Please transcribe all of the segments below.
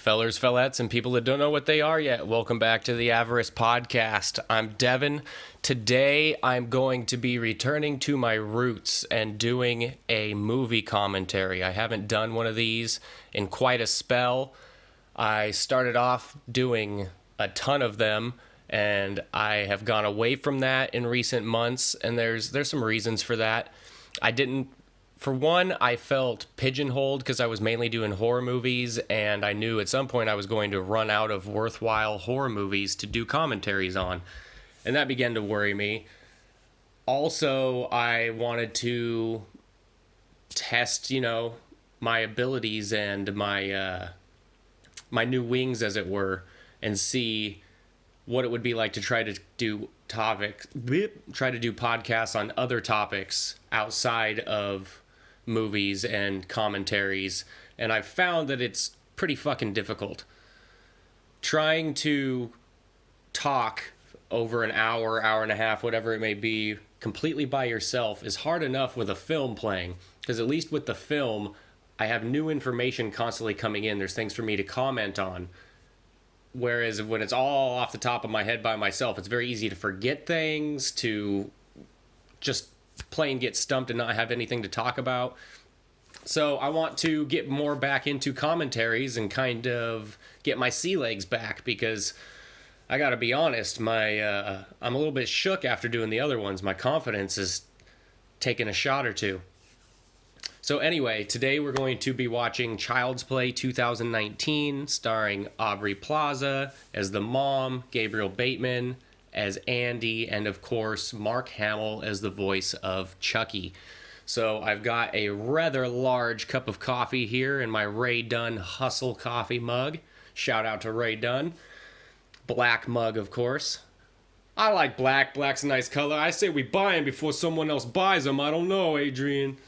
Fellers, fellettes, and people that don't know what they are yet, welcome back to the Avarice Podcast. I'm Devin. Today, I'm going to be returning to my roots and doing a movie commentary. I haven't done one of these in quite a spell. I started off doing a ton of them, and I have gone away from that in recent months, and there's some reasons for that. For one, I felt pigeonholed because I was mainly doing horror movies, and I knew at some point I was going to run out of worthwhile horror movies to do commentaries on, and that began to worry me. Also, I wanted to test, my abilities and my new wings, as it were, and see what it would be like to try to do podcasts on other topics outside of movies and commentaries, and I've found that it's pretty fucking difficult. Trying to talk over an hour, hour and a half, whatever it may be, completely by yourself is hard enough with a film playing, because at least with the film, I have new information constantly coming in. There's things for me to comment on. Whereas when it's all off the top of my head by myself, it's very easy to forget things, to just plain get stumped and not have anything to talk about. So I want to get more back into commentaries and kind of get my sea legs back, because I gotta be honest, I'm a little bit shook after doing the other ones. My confidence is taking a shot or two. So anyway, today we're going to be watching Child's Play 2019, starring Aubrey Plaza as the mom, Gabriel Bateman as Andy, and of course Mark Hamill as the voice of Chucky. So I've got a rather large cup of coffee here in my Ray Dunn Hustle coffee mug. Shout out to Ray Dunn. Black mug, of course. I like black. Black's a nice color. I say we buy them before someone else buys them. I don't know, Adrian.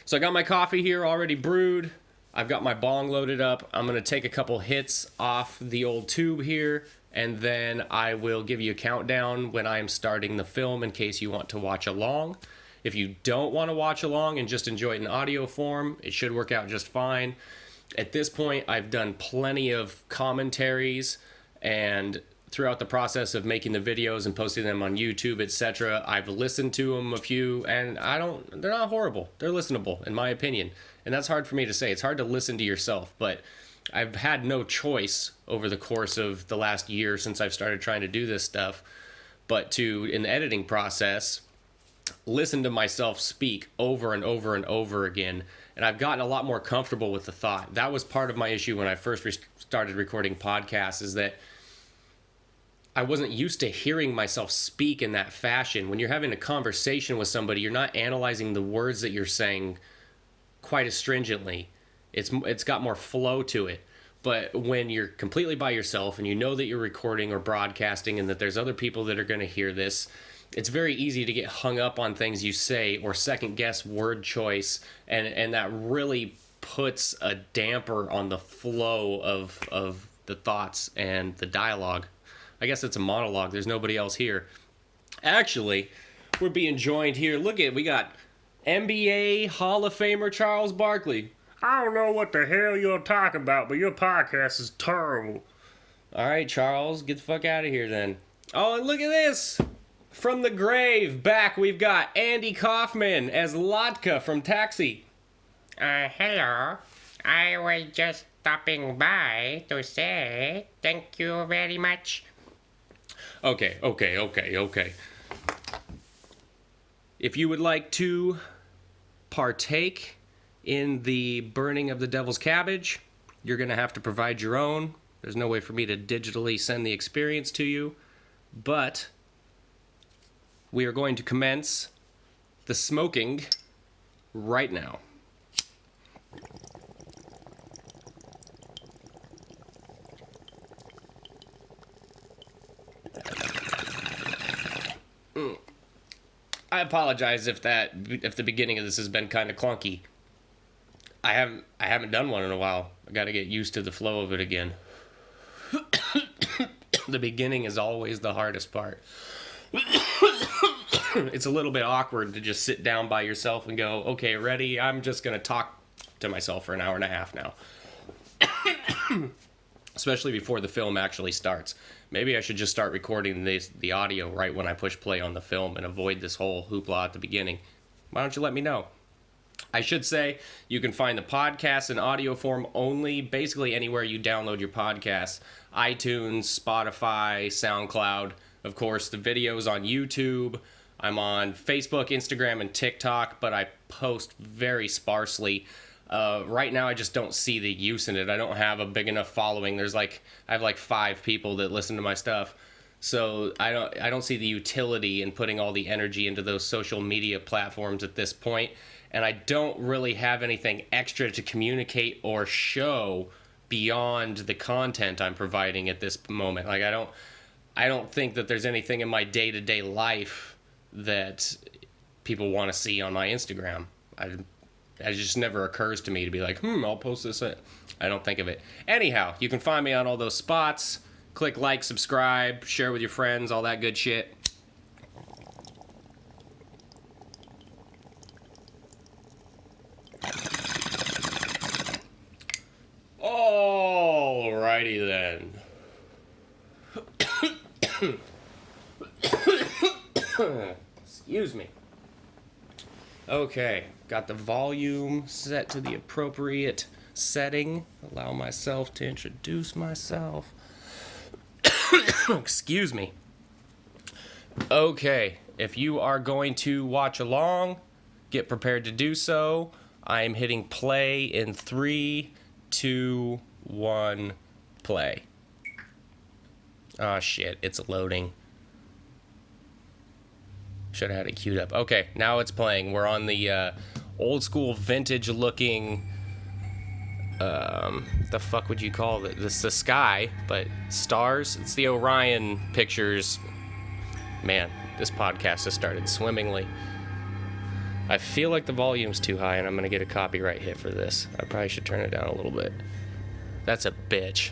So I got my coffee here already brewed. I've got my bong loaded up. I'm going to take a couple hits off the old tube here, and then I will give you a countdown when I am starting the film in case you want to watch along. If you don't want to watch along and just enjoy it in audio form, it should work out just fine. At this point, I've done plenty of commentaries, and throughout the process of making the videos and posting them on YouTube, etc., I've listened to them a few, and they're not horrible. They're listenable, in my opinion. And that's hard for me to say. It's hard to listen to yourself, but I've had no choice over the course of the last year since I've started trying to do this stuff, but to, in the editing process, listen to myself speak over and over and over again. And I've gotten a lot more comfortable with the thought. That was part of my issue when I first started recording podcasts, is that I wasn't used to hearing myself speak in that fashion. When you're having a conversation with somebody, you're not analyzing the words that you're saying quite as stringently. It's got more flow to it. But when you're completely by yourself and you know that you're recording or broadcasting and that there's other people that are going to hear this, it's very easy to get hung up on things you say or second guess word choice, and that really puts a damper on the flow of the thoughts and the dialogue. I guess it's a monologue. There's nobody else here. Actually, we're being joined here. Look at, we got NBA Hall of Famer Charles Barkley. I don't know what the hell you're talking about, but your podcast is terrible. All right, Charles, get the fuck out of here then. Oh, and look at this. From the grave, back, we've got Andy Kaufman as Latka from Taxi. Hello. I was just stopping by to say thank you very much. Okay. If you would like to partake in the burning of the devil's cabbage, you're going to have to provide your own. There's no way for me to digitally send the experience to you, but we are going to commence the smoking right now. I apologize if the beginning of this has been kind of clunky. I haven't done one in a while. I got to get used to the flow of it again. The beginning is always the hardest part. It's a little bit awkward to just sit down by yourself and go, okay, ready? I'm just going to talk to myself for an hour and a half now. especially before the film actually starts. Maybe I should just start recording the audio right when I push play on the film and avoid this whole hoopla at the beginning. Why don't you let me know? I should say you can find the podcast in audio form only, basically anywhere you download your podcasts. iTunes, Spotify, SoundCloud. Of course, the videos on YouTube. I'm on Facebook, Instagram, and TikTok, but I post very sparsely. Right now, I just don't see the use in it. I don't have a big enough following. I have like 5 people that listen to my stuff. So I don't see the utility in putting all the energy into those social media platforms at this point. And I don't really have anything extra to communicate or show beyond the content I'm providing at this moment. Like I don't think that there's anything in my day-to-day life that people want to see on my Instagram. It just never occurs to me to be like, I'll post this. I don't think of it. Anyhow, you can find me on all those spots. Click like, subscribe, share with your friends, all that good shit. Alrighty then. Excuse me. Okay, got the volume set to the appropriate setting. Allow myself to introduce myself. Excuse me. Okay, if you are going to watch along, get prepared to do so. I am hitting play in 3, 2, 1, play. Oh shit, it's loading. Should have had it queued up. Okay, now it's playing. We're on the old school vintage looking, the fuck would you call it? This is the sky, but stars. It's the Orion Pictures. Man, this podcast has started swimmingly. I feel like the volume's too high and I'm gonna get a copyright hit for this. I probably should turn it down a little bit. That's a bitch.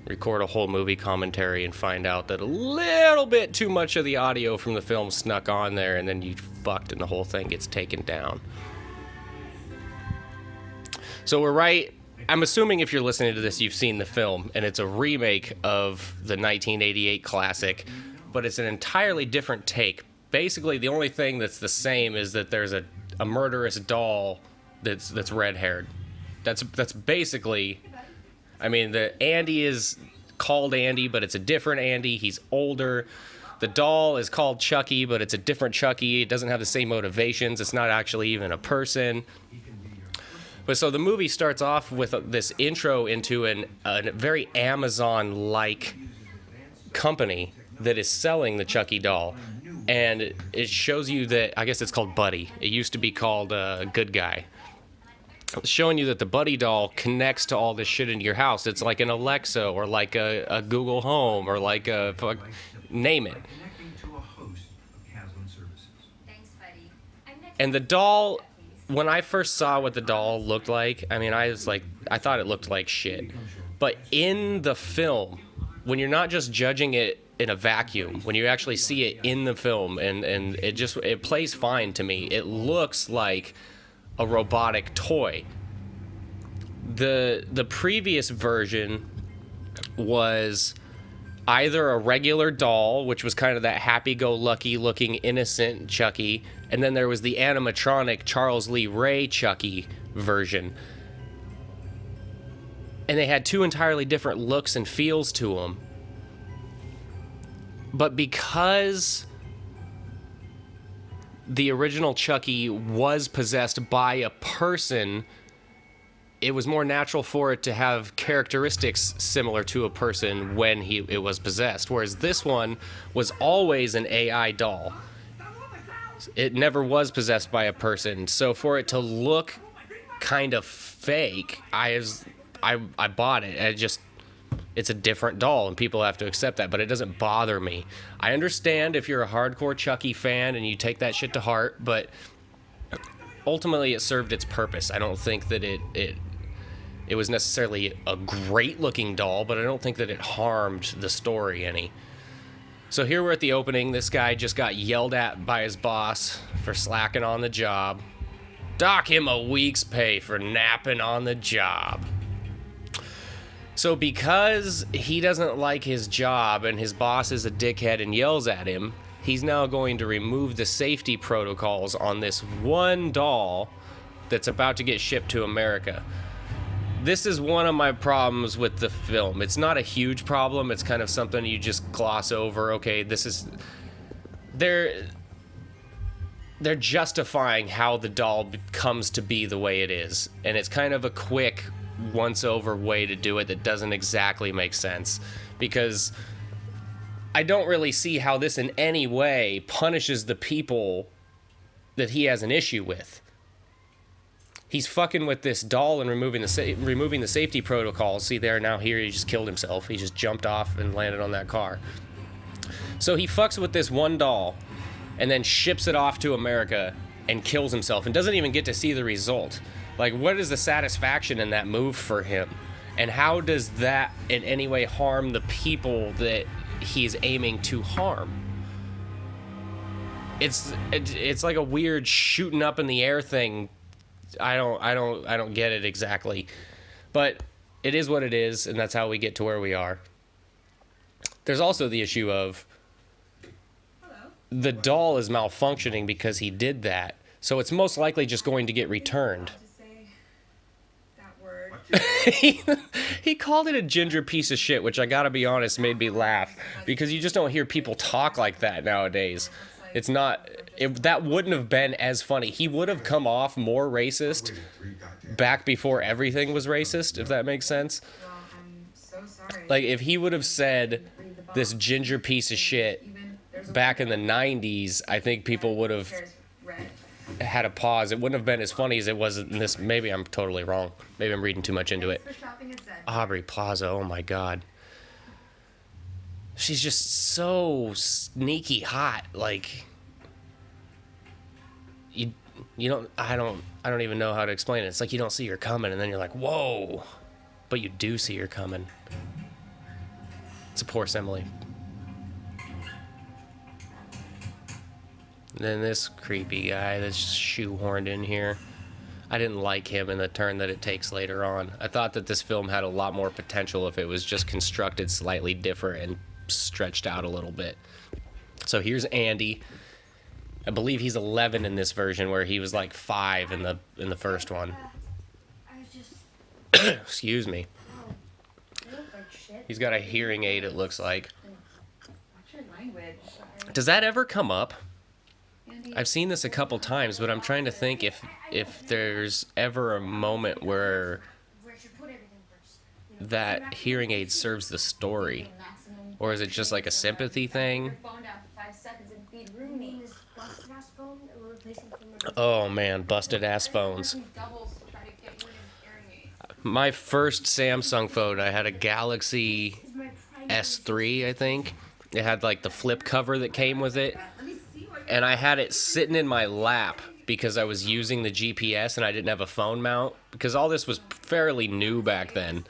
Record a whole movie commentary and find out that a little bit too much of the audio from the film snuck on there, and then you fucked and the whole thing gets taken down. So we're right. I'm assuming if you're listening to this, you've seen the film, and it's a remake of the 1988 classic, but it's an entirely different take. Basically, the only thing that's the same is that there's a murderous doll that's red-haired. That's basically... I mean, the Andy is called Andy, but it's a different Andy. He's older. The doll is called Chucky, but it's a different Chucky. It doesn't have the same motivations. It's not actually even a person. But so the movie starts off with this intro into a very Amazon-like company that is selling the Chucky doll. And it shows you that, I guess it's called Buddy. It used to be called Good Guy. Showing you that the Buddy doll connects to all this shit in your house. It's like an Alexa or like a Google Home or like name it. And the doll, when I first saw what the doll looked like, I mean, I thought it looked like shit. But in the film, when you're not just judging it in a vacuum, when you actually see it in the film, and it plays fine to me. It looks like a robotic toy. The previous version was either a regular doll, which was kind of that happy-go-lucky looking innocent Chucky, and then there was the animatronic Charles Lee Ray Chucky version. And they had two entirely different looks and feels to them. But because the original Chucky was possessed by a person, it was more natural for it to have characteristics similar to a person when it was possessed, whereas this one was always an AI doll. It never was possessed by a person, so for it to look kind of fake, I bought it. It's a different doll, and people have to accept that, but it doesn't bother me. I understand if you're a hardcore Chucky fan and you take that shit to heart, but ultimately it served its purpose. I don't think that it was necessarily a great-looking doll, but I don't think that it harmed the story any. So here we're at the opening. This guy just got yelled at by his boss for slacking on the job. Dock him a week's pay for napping on the job. So because he doesn't like his job and his boss is a dickhead and yells at him, he's now going to remove the safety protocols on this one doll that's about to get shipped to America. This is one of my problems with the film. It's not a huge problem. It's kind of something you just gloss over. Okay, this is... They're justifying how the doll comes to be the way it is. And it's kind of a quick, once-over way to do it that doesn't exactly make sense. Because I don't really see how this in any way punishes the people that he has an issue with. He's fucking with this doll and removing the safety protocols. See there, now here he just killed himself. He just jumped off and landed on that car. So he fucks with this one doll and then ships it off to America and kills himself and doesn't even get to see the result. Like, what is the satisfaction in that move for him? And how does that in any way harm the people that he's aiming to harm? It's like a weird shooting up in the air thing. I don't get it exactly. But it is what it is, and that's how we get to where we are. There's also the issue of the doll is malfunctioning because he did that. So it's most likely just going to get returned. He called it a ginger piece of shit, which I gotta be honest made me laugh, because you just don't hear people talk like that nowadays. It's not... that wouldn't have been as funny. He would have come off more racist back before everything was racist, if that makes sense. Like, if he would have said this ginger piece of shit back in the 90s, I think people would have had a pause. It wouldn't have been as funny as it was in this. Maybe I'm totally wrong. Maybe I'm reading too much into it. Aubrey Plaza, oh my god. She's just so sneaky hot. Like, you don't, I don't even know how to explain it. It's like you don't see her coming, and then you're like, whoa. But you do see her coming. It's a poor simile. And then this creepy guy that's shoehorned in here. I didn't like him in the turn that it takes later on. I thought that this film had a lot more potential if it was just constructed slightly different and stretched out a little bit. So here's Andy. I believe he's 11 in this version, where he was like 5 in the first one. Excuse me. He's got a hearing aid, it looks like. Does that ever come up? I've seen this a couple times, but I'm trying to think if there's ever a moment where that hearing aid serves the story. Or is it just like a sympathy thing? Oh man, busted ass phones. My first Samsung phone, I had a Galaxy S3, I think. It had like the flip cover that came with it. And I had it sitting in my lap because I was using the GPS and I didn't have a phone mount. Because all this was fairly new back then.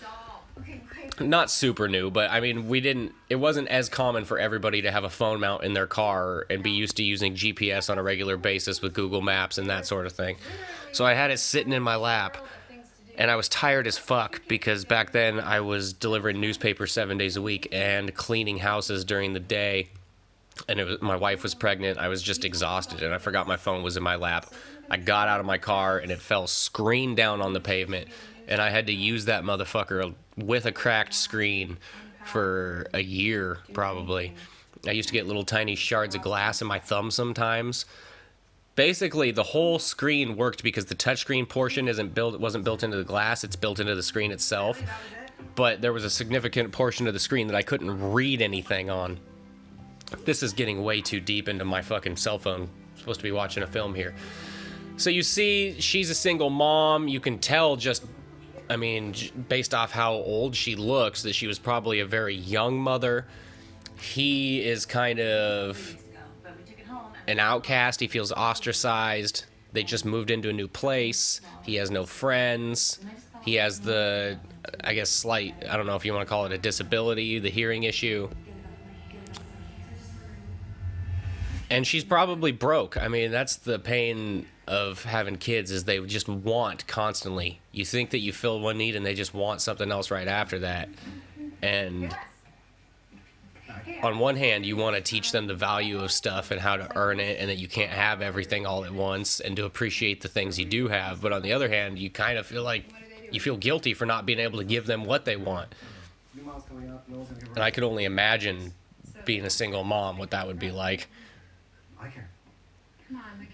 Not super new, but I mean, it wasn't as common for everybody to have a phone mount in their car and be used to using GPS on a regular basis with Google Maps and that sort of thing. So I had it sitting in my lap, and I was tired as fuck because back then I was delivering newspapers 7 days a week and cleaning houses during the day. And my wife was pregnant. I was just exhausted, and I forgot my phone was in my lap. I got out of my car, and it fell screen down on the pavement, and I had to use that motherfucker with a cracked screen for a year, probably. I used to get little tiny shards of glass in my thumb sometimes. Basically, the whole screen worked because the touchscreen portion wasn't built into the glass. It's built into the screen itself. But there was a significant portion of the screen that I couldn't read anything on. This is getting way too deep into my fucking cell phone. I'm supposed to be watching a film here. So you see, she's a single mom. You can tell just, I mean, based off how old she looks, that she was probably a very young mother. He is kind of an outcast. He feels ostracized. They just moved into a new place. He has no friends. He has the, I guess, slight, I don't know if you want to call it a disability, the hearing issue. And she's probably broke. I mean, that's the pain of having kids is they just want constantly. You think that you fill one need and they just want something else right after that. And on one hand, you want to teach them the value of stuff and how to earn it and that you can't have everything all at once and to appreciate the things you do have. But on the other hand, you kind of feel like you feel guilty for not being able to give them what they want. And I could only imagine being a single mom, what that would be like.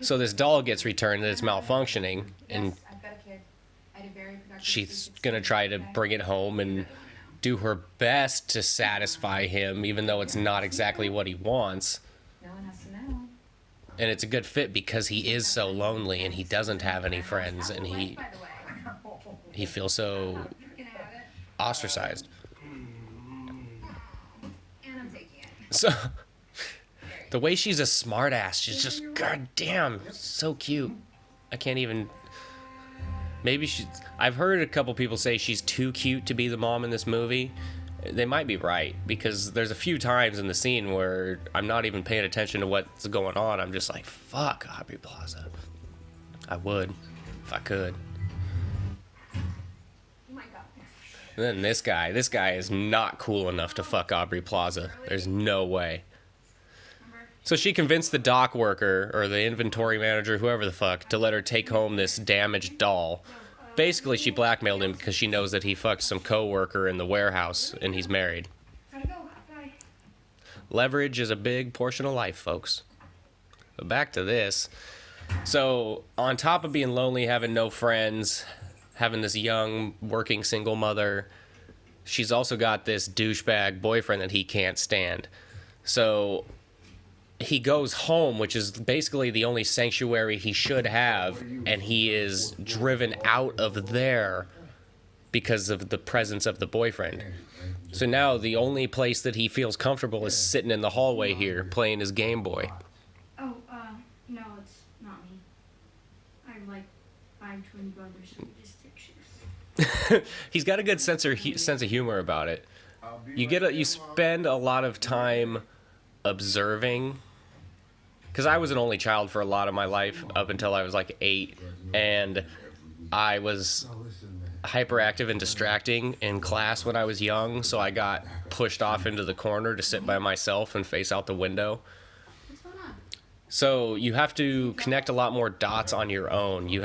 So this doll gets returned and it's malfunctioning, and she's going to try to bring it home and do her best to satisfy him, even though it's not exactly what he wants. And it's a good fit because he is so lonely and he doesn't have any friends and he feels so ostracized. So the way she's a smartass, she's just goddamn so cute. I can't even. Maybe she's. I've heard a couple people say she's too cute to be the mom in this movie. They might be right because there's a few times in the scene where I'm not even paying attention to what's going on. I'm just like, fuck Aubrey Plaza. I would if I could. And then this guy is not cool enough to fuck Aubrey Plaza. There's no way. So she convinced the dock worker or the inventory manager, whoever the fuck, to let her take home this damaged doll. Basically, she blackmailed him because she knows that he fucked some co-worker in the warehouse and he's married. Leverage is a big portion of life, folks. But back to this. So on top of being lonely, having no friends, having this young working single mother, she's also got this douchebag boyfriend that he can't stand. So he goes home, which is basically the only sanctuary he should have, and he is driven out of there because of the presence of the boyfriend. So now the only place that he feels comfortable is sitting in the hallway here playing his Game Boy. Oh, no, it's not me. I have like 5 twin brothers who just take shifts. He's got a good sense of humor about it. You spend a lot of time observing, because I was an only child for a lot of my life up until I was like 8, and I was hyperactive and distracting in class when I was young, so I got pushed off into the corner to sit by myself and face out the window. So you have to connect a lot more dots on your own. You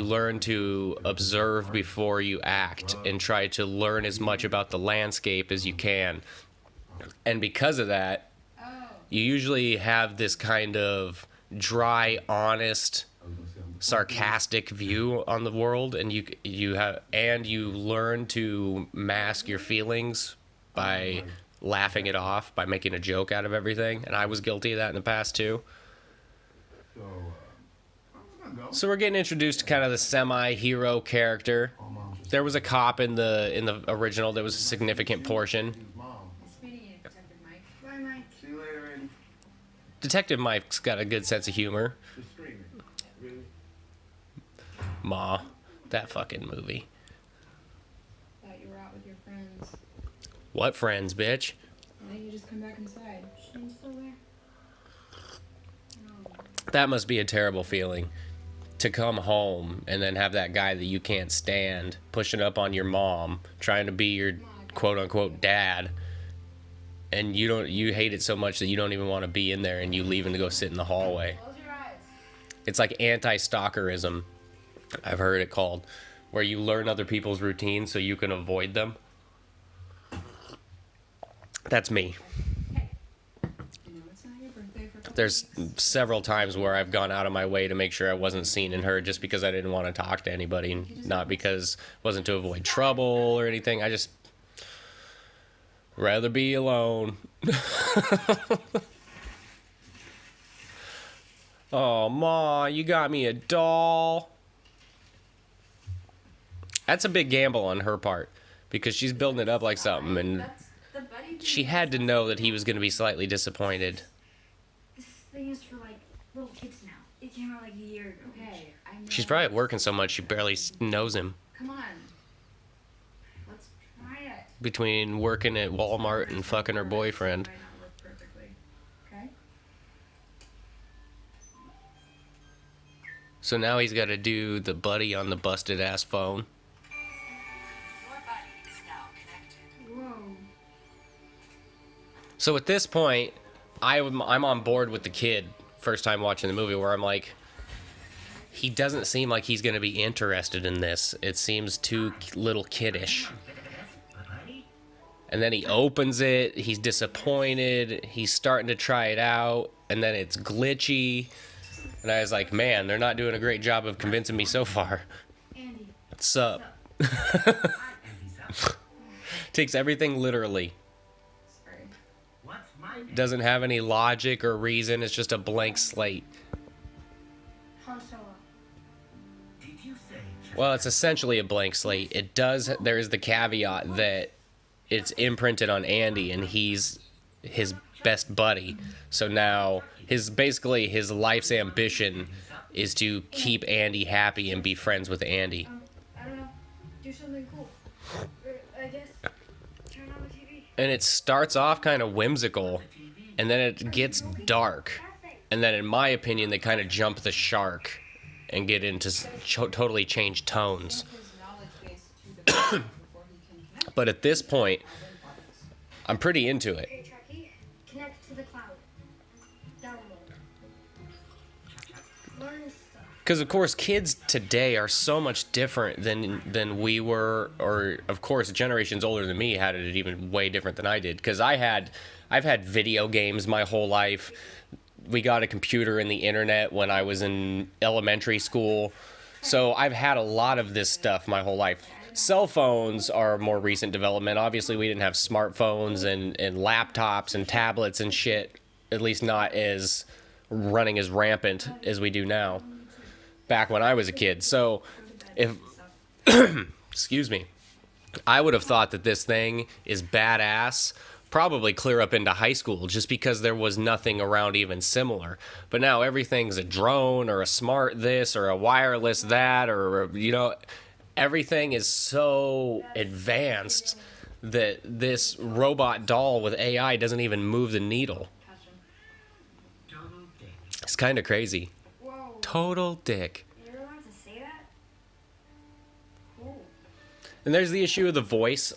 learn to observe before you act and try to learn as much about the landscape as you can. And because of that, you usually have this kind of dry, honest, sarcastic view on the world, and you learn to mask your feelings by laughing it off, by making a joke out of everything. And I was guilty of that in the past too. So we're getting introduced to kind of the semi-hero character. There was a cop in the original. There was a significant portion. Detective Mike's got a good sense of humor. Ma, that fucking movie. Thought you were out with your friends. What friends, bitch? Why didn't you just come back inside? Shane's still there? No. That must be a terrible feeling. To come home and then have that guy that you can't stand pushing up on your mom, trying to be your quote-unquote dad. And you hate it so much that you don't even want to be in there and you leave him to go sit in the hallway. Close your eyes. It's like anti-stalkerism, I've heard it called, where you learn other people's routines so you can avoid them. That's me. There's several times where I've gone out of my way to make sure I wasn't seen and heard just because I didn't want to talk to anybody, and not because it wasn't to avoid trouble or anything. I just rather be alone. Oh, Ma, you got me a doll. That's a big gamble on her part because she's building it up like something, and she had to know that he was going to be slightly disappointed. This thing is for like little kids now. It came out like a year ago. Okay, I know. She's probably working so much she barely knows him. Come on. Let's try it. Between working at Walmart and fucking her boyfriend. Might not work perfectly. Okay? So now he's got to do the buddy on the busted ass phone. Whoa. So at this point, I'm on board with the kid. First time watching the movie, where I'm like, he doesn't seem like he's going to be interested in this. It seems too little kiddish. And then he opens it. He's disappointed. He's starting to try it out. And then it's glitchy. And I was like, man, they're not doing a great job of convincing me so far. Andy. What's up? Takes everything literally. Doesn't have any logic or reason. It's just a blank slate. Han Solo. Well, it's essentially a blank slate. There is the caveat that it's imprinted on Andy and he's his best buddy. So now basically his life's ambition is to keep Andy happy and be friends with Andy. I don't know. Do something cool. I guess turn on the TV. And it starts off kind of whimsical and then it gets dark. And then in my opinion, they kind of jump the shark and get into totally changed tones. But at this point, I'm pretty into it. Hey, Chucky, connect to the cloud. Download. Learn stuff. Because of course, kids today are so much different than we were, or of course, generations older than me had it even way different than I did. Because I've had video games my whole life. We got a computer and the internet when I was in elementary school. So I've had a lot of this stuff my whole life. Cell phones are a more recent development. Obviously, we didn't have smartphones and laptops and tablets and shit, at least not as running as rampant as we do now, back when I was a kid. So if, excuse me, I would have thought that this thing is badass probably clear up into high school just because there was nothing around even similar. But now everything's a drone or a smart this or a wireless that, or, you know, everything is so advanced that this robot doll with AI doesn't even move the needle. It's kind of crazy. Whoa. Total dick. You're allowed to say that? Cool. And there's the issue of the voice.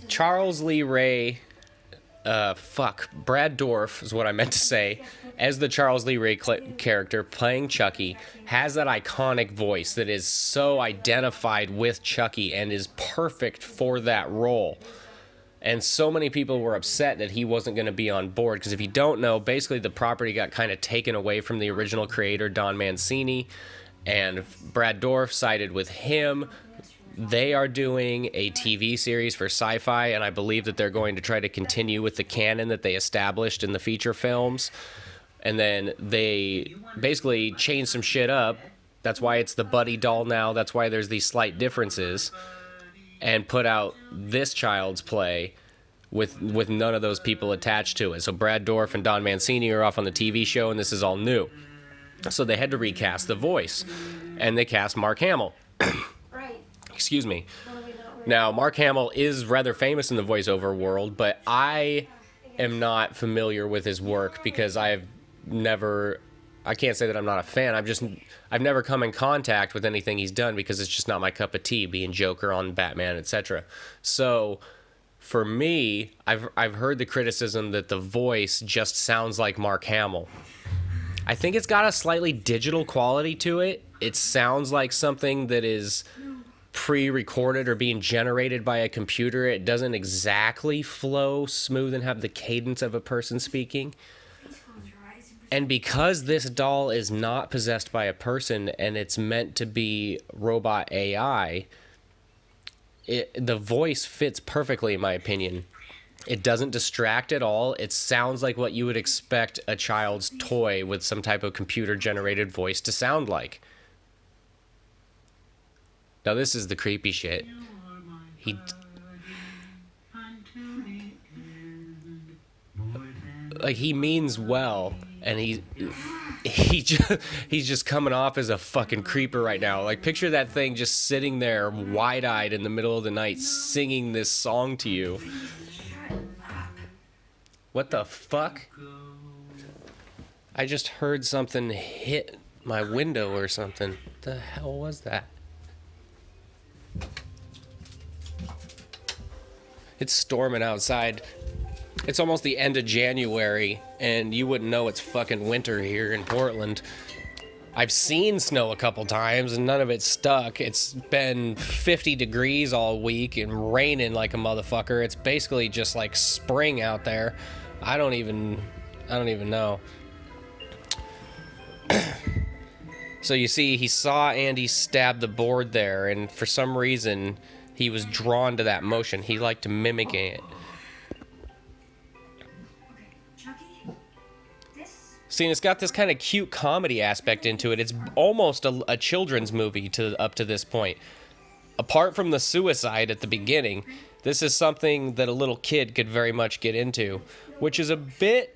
Charles Lee Ray, Brad Dourif is what I meant to say, as the Charles Lee Ray character playing Chucky, has that iconic voice that is so identified with Chucky and is perfect for that role. And so many people were upset that he wasn't going to be on board, because if you don't know, basically the property got kind of taken away from the original creator, Don Mancini, and Brad Dourif sided with him. They are doing a TV series for Sci-Fi, and I believe that they're going to try to continue with the canon that they established in the feature films. And then they basically changed some shit up. That's why it's the Buddy doll now. That's why there's these slight differences. And put out this Child's Play with none of those people attached to it. So Brad Dourif and Don Mancini are off on the TV show, and this is all new. So they had to recast the voice. And they cast Mark Hamill. Excuse me. Now, Mark Hamill is rather famous in the voiceover world, but I am not familiar with his work because I can't say that I'm not a fan. I've never come in contact with anything he's done because it's just not my cup of tea, being Joker on Batman, etc. So for me, I've heard the criticism that the voice just sounds like Mark Hamill. I think it's got a slightly digital quality to it. It sounds like something that is pre-recorded or being generated by a computer. It doesn't exactly flow smooth and have the cadence of a person speaking. And because this doll is not possessed by a person and it's meant to be robot AI, the voice fits perfectly, in my opinion. It doesn't distract at all. It sounds like what you would expect a child's toy with some type of computer-generated voice to sound like. Now this is the creepy shit. He means well, and he's just coming off as a fucking creeper right now. Like, picture that thing just sitting there wide-eyed in the middle of the night singing this song to you. What the fuck? I just heard something hit my window or something. What the hell was that? It's storming outside. It's almost the end of January, and you wouldn't know it's fucking winter here in Portland. I've seen snow a couple times, and none of it stuck. It's been 50 degrees all week and raining like a motherfucker. It's basically just like spring out there. I don't even know. So you see, he saw Andy stab the board there, and for some reason, he was drawn to that motion. He liked mimicking it. Okay, Chucky, this. See, and it's got this kind of cute comedy aspect into it. It's almost a children's movie up to this point. Apart from the suicide at the beginning, this is something that a little kid could very much get into, which is a bit...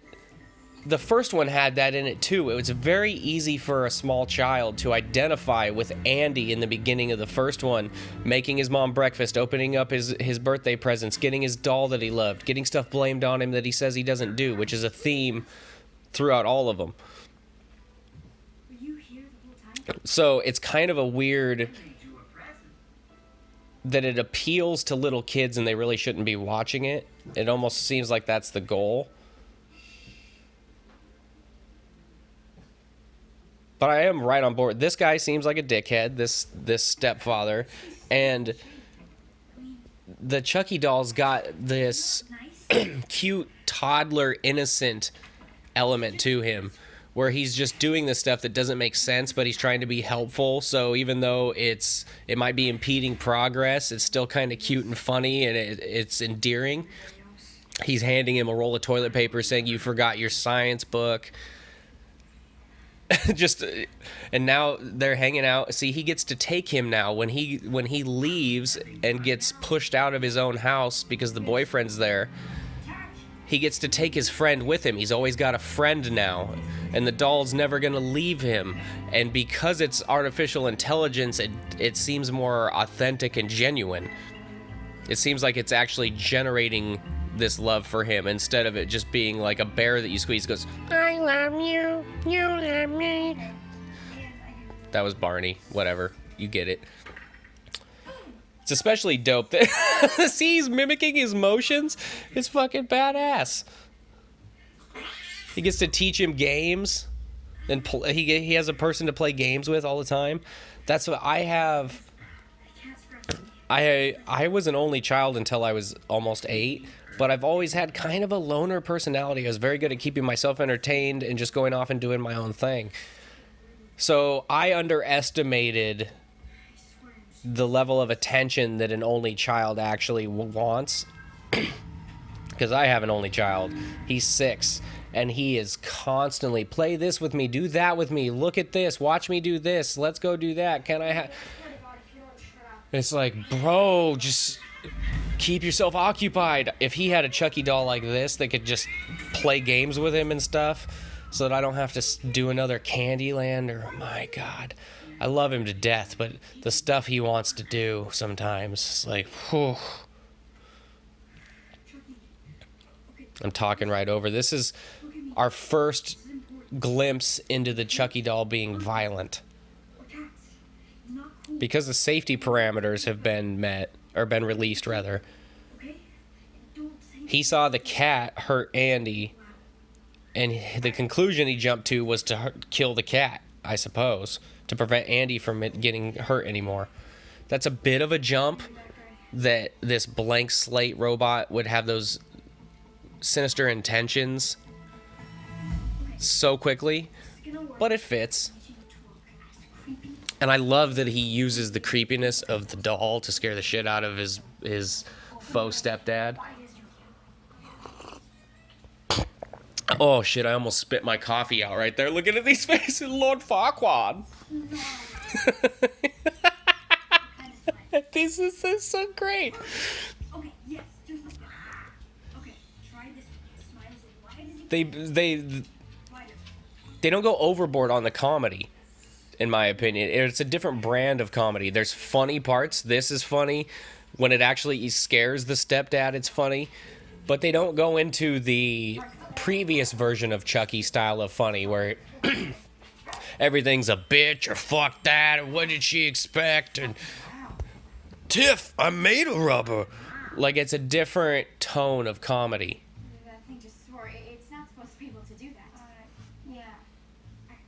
The first one had that in it too. It was very easy for a small child to identify with Andy in the beginning of the first one, making his mom breakfast, opening up his birthday presents, getting his doll that he loved, getting stuff blamed on him that he says he doesn't do, which is a theme throughout all of them. Were you here the whole time? So it's kind of a weird that it appeals to little kids and they really shouldn't be watching it. It almost seems like that's the goal. But I am right on board. This guy seems like a dickhead, this stepfather. And the Chucky doll's got this cute, toddler, innocent element to him, where he's just doing this stuff that doesn't make sense, but he's trying to be helpful. So even though it might be impeding progress, it's still kind of cute and funny, and it's endearing. He's handing him a roll of toilet paper saying, "You forgot your science book." And now they're hanging out. See, he gets to take him now when he leaves and gets pushed out of his own house because the boyfriend's there. He gets to take his friend with him. He's always got a friend now, and the doll's never gonna leave him. And because it's artificial intelligence, it seems more authentic and genuine. It seems like it's actually generating this love for him instead of it just being like a bear that you squeeze goes, "I love you, you love me." That was Barney. Whatever, you get it. It's especially dope that see, he's mimicking his motions. It's fucking badass. He gets to teach him games, and he has a person to play games with all the time. That's what I have. I was an only child until I was almost 8. But I've always had kind of a loner personality. I was very good at keeping myself entertained and just going off and doing my own thing. So I underestimated the level of attention that an only child actually wants. Because I have an only child. He's 6. And he is constantly, play this with me, do that with me, look at this, watch me do this, let's go do that. Can I have... It's like, bro, just... keep yourself occupied. If he had a Chucky doll like this that could just play games with him and stuff so that I don't have to do another Candyland, or my God, I love him to death, but the stuff he wants to do sometimes, it's like, whew. I'm talking right over. This is our first glimpse into the Chucky doll being violent. Because the safety parameters have been met, or been released rather. He saw the cat hurt Andy, and the conclusion he jumped to was to kill the cat, I suppose, to prevent Andy from it getting hurt anymore. That's a bit of a jump that this blank slate robot would have those sinister intentions so quickly, but it fits. And I love that he uses the creepiness of the doll to scare the shit out of his faux stepdad. Oh shit, I almost spit my coffee out right there looking at these faces. Lord Farquaad. This is so great. Okay, yes, just like that. Okay, try this. Smiles. They don't go overboard on the comedy. In my opinion, it's a different brand of comedy. There's funny parts. This is funny. When it actually scares the stepdad, it's funny. But they don't go into the previous version of Chucky style of funny, where everything's a bitch or fuck that or what did she expect and Tiff, I'm made of rubber. Like it's a different tone of comedy. That thing just swore. It's not supposed to be able to do that. Yeah.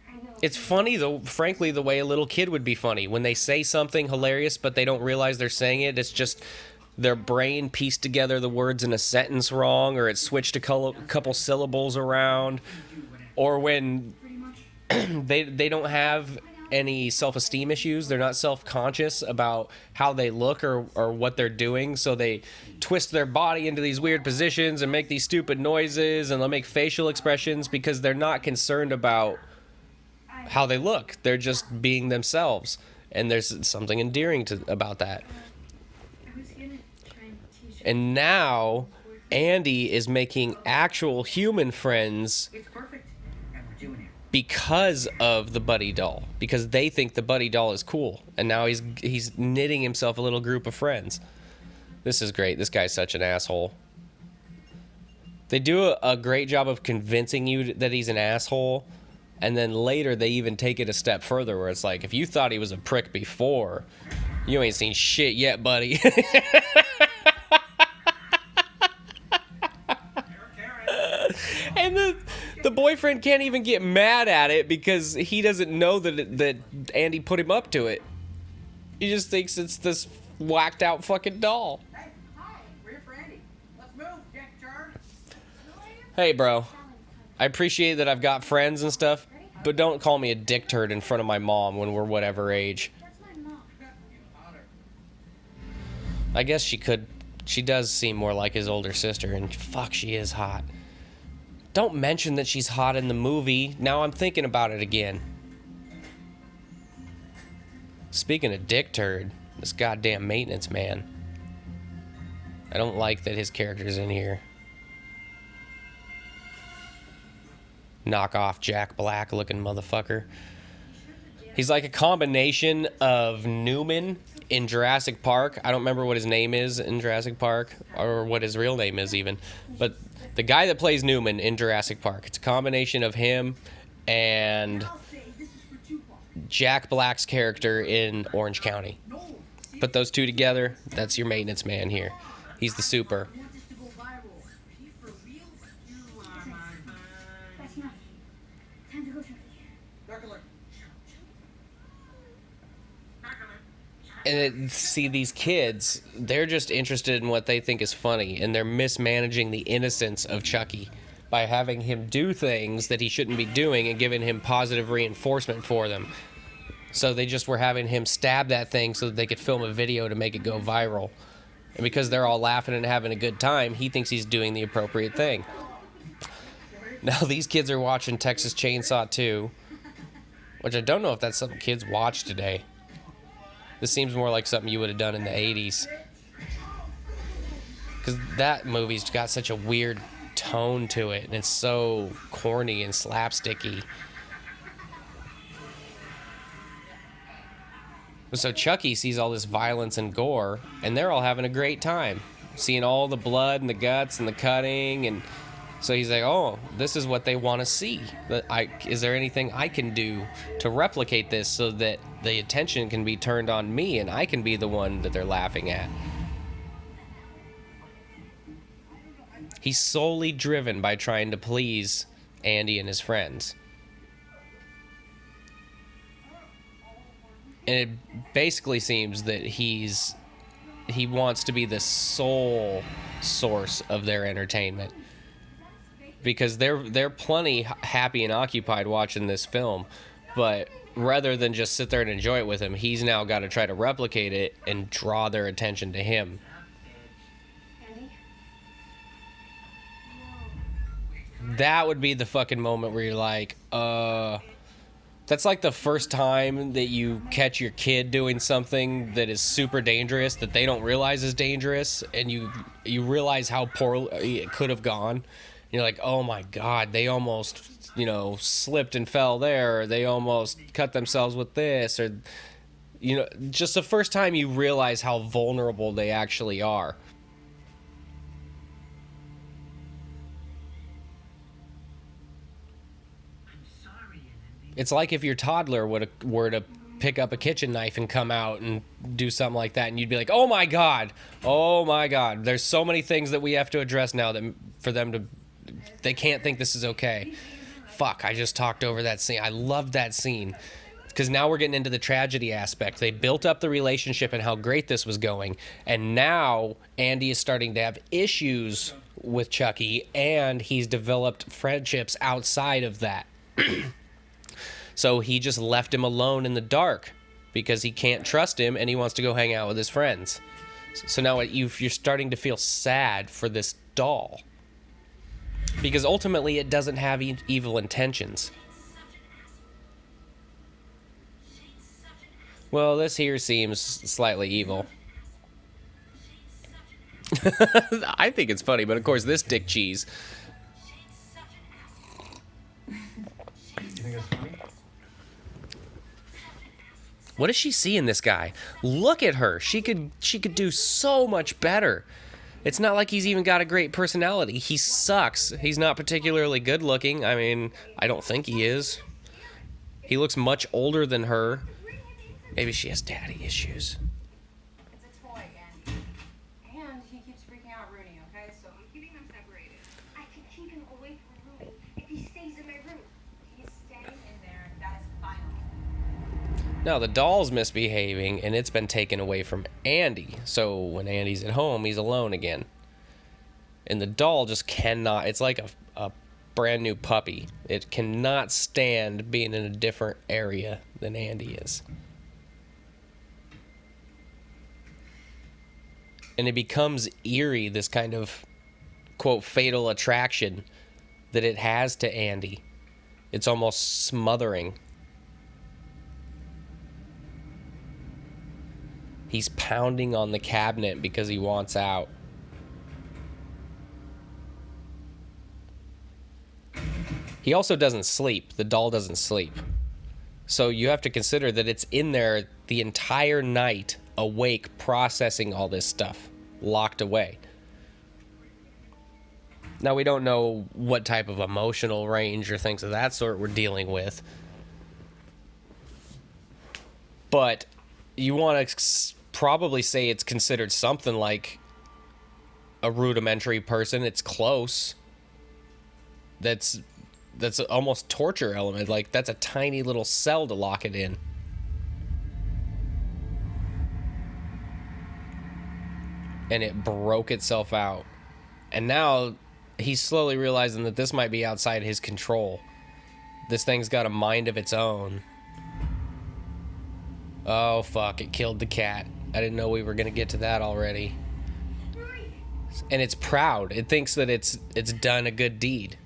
I know. It's funny though, frankly, the way a little kid would be funny when they say something hilarious but they don't realize they're saying it. It's just their brain pieced together the words in a sentence wrong, or it switched a couple syllables around, or when they don't have any self-esteem issues, they're not self-conscious about how they look or what they're doing, so they twist their body into these weird positions and make these stupid noises and they'll make facial expressions because they're not concerned about how they look. They're just being themselves, and there's something endearing about that. I was gonna try and teach her. And now Andy is making actual human friends It's perfect, and we're doing it. because of the buddy doll, because they think the buddy doll is cool, and now he's knitting himself a little group of friends. This is great. This guy's such an asshole. They do a great job of convincing you that he's an asshole, and then later they even take it a step further where it's like, if you thought he was a prick before, you ain't seen shit yet, buddy. And the boyfriend can't even get mad at it because he doesn't know that Andy put him up to it. He just thinks it's this whacked out fucking doll. Hey, hi, we're here for Andy. Let's move, Dick Turd. Hey, bro. I appreciate that I've got friends and stuff, but don't call me a dick turd in front of my mom when we're whatever age. That's my mom. I guess she does seem more like his older sister, and fuck, she is hot. Don't mention that she's hot in the movie. Now I'm thinking about it again. Speaking of dick turd, this goddamn maintenance man. I don't like that his character's in here. Knock off Jack Black looking motherfucker. He's like a combination of Newman in Jurassic Park. I don't remember what his name is in Jurassic Park, or what his real name is even. But the guy that plays Newman in Jurassic Park, it's a combination of him and Jack Black's character in Orange County. Put those two together, that's your maintenance man here. He's the super. That's enough. Time to go try. See, these kids, they're just interested in what they think is funny, and they're mismanaging the innocence of Chucky by having him do things that he shouldn't be doing and giving him positive reinforcement for them. So they just were having him stab that thing so that they could film a video to make it go viral. And because they're all laughing and having a good time, he thinks he's doing the appropriate thing. Now these kids are watching Texas Chainsaw 2, which I don't know if that's something kids watch today. This seems more like something you would have done in the 80s. Because that movie's got such a weird tone to it, and it's so corny and slapsticky. So Chucky sees all this violence and gore, and they're all having a great time. Seeing all the blood and the guts and the cutting, and so he's like, oh, this is what they want to see. Is there anything I can do to replicate this so that the attention can be turned on me and I can be the one that they're laughing at? He's solely driven by trying to please Andy and his friends. And it basically seems that he wants to be the sole source of their entertainment. Because they're plenty happy and occupied watching this film, but rather than just sit there and enjoy it with him, he's now got to try to replicate it and draw their attention to him. Andy? That would be the fucking moment where you're like, that's like the first time that you catch your kid doing something that is super dangerous that they don't realize is dangerous, and you realize how poorly it could have gone. You're like, oh my God, they almost, slipped and fell there, or they almost cut themselves with this, or, just the first time you realize how vulnerable they actually are. I'm sorry, Andy. It's like if your toddler were to pick up a kitchen knife and come out and do something like that, and you'd be like, oh my god, there's so many things that we have to address now that for them to, they can't think this is okay. Fuck, I just talked over that scene. I loved that scene. Because now we're getting into the tragedy aspect. They built up the relationship and how great this was going. And now Andy is starting to have issues with Chucky, and he's developed friendships outside of that. So he just left him alone in the dark because he can't trust him and he wants to go hang out with his friends. So now you're starting to feel sad for this doll. Because ultimately it doesn't have evil intentions. Well, this here seems slightly evil. I think it's funny, but of course this dick cheese. You think it's funny? What does she see in this guy? Look at her. She could do so much better. It's not like he's even got a great personality. He sucks. He's not particularly good looking. I mean, I don't think he is. He looks much older than her. Maybe she has daddy issues. It's a toy, and he keeps freaking out Rooney, okay? So I'm keeping them separated. I can keep him away from Rooney if he stays in my room. He's staying in there, and that is final. Now, the doll's misbehaving, and it's been taken away from Andy. So when Andy's at home, he's alone again. And the doll just cannot... It's like a brand new puppy. It cannot stand being in a different area than Andy is. And it becomes eerie, this kind of, quote, fatal attraction that it has to Andy. It's almost smothering. He's pounding on the cabinet because he wants out. He also doesn't sleep. The doll doesn't sleep. So you have to consider that it's in there the entire night, awake, processing all this stuff, locked away. Now, we don't know what type of emotional range or things of that sort we're dealing with. But you want to probably say it's considered something like a rudimentary person. It's close. That's almost torture element. Like, that's a tiny little cell to lock it in. And it broke itself out. And now he's slowly realizing that this might be outside his control. This thing's got a mind of its own. Oh, fuck. It killed the cat. I didn't know we were going to get to that already. And it's proud. It thinks that it's done a good deed.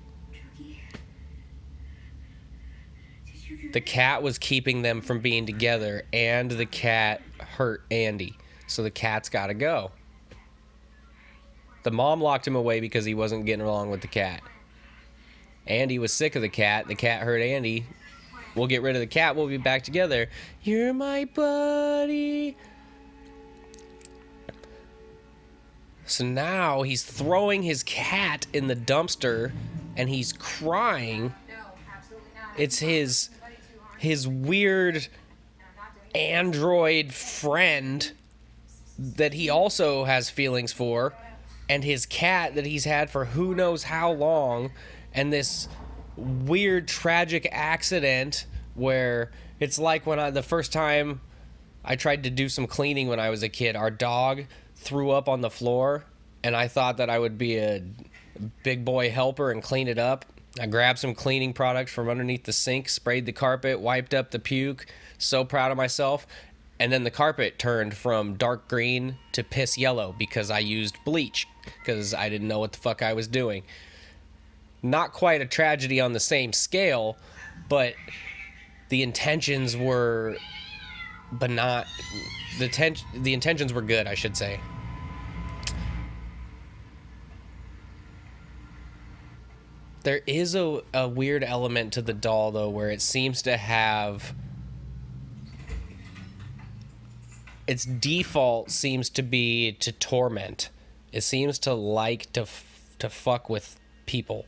The cat was keeping them from being together, and the cat hurt Andy. So the cat's got to go. The mom locked him away because he wasn't getting along with the cat. Andy was sick of the cat. The cat hurt Andy. We'll get rid of the cat. We'll be back together. You're my buddy. So now he's throwing his cat in the dumpster, and he's crying. No, absolutely not. It's his weird android friend that he also has feelings for, and his cat that he's had for who knows how long, and this weird tragic accident where it's like when the first time I tried to do some cleaning when I was a kid, our dog threw up on the floor, and I thought that I would be a big boy helper and clean it up. I grabbed some cleaning products from underneath the sink, sprayed the carpet, wiped up the puke. So proud of myself. And then the carpet turned from dark green to piss yellow because I used bleach because I didn't know what the fuck I was doing. Not quite a tragedy on the same scale, but the intentions were benign. The intentions were good, I should say. There is a weird element to the doll, though, where it seems to have... Its default seems to be to torment. It seems to like to fuck with people.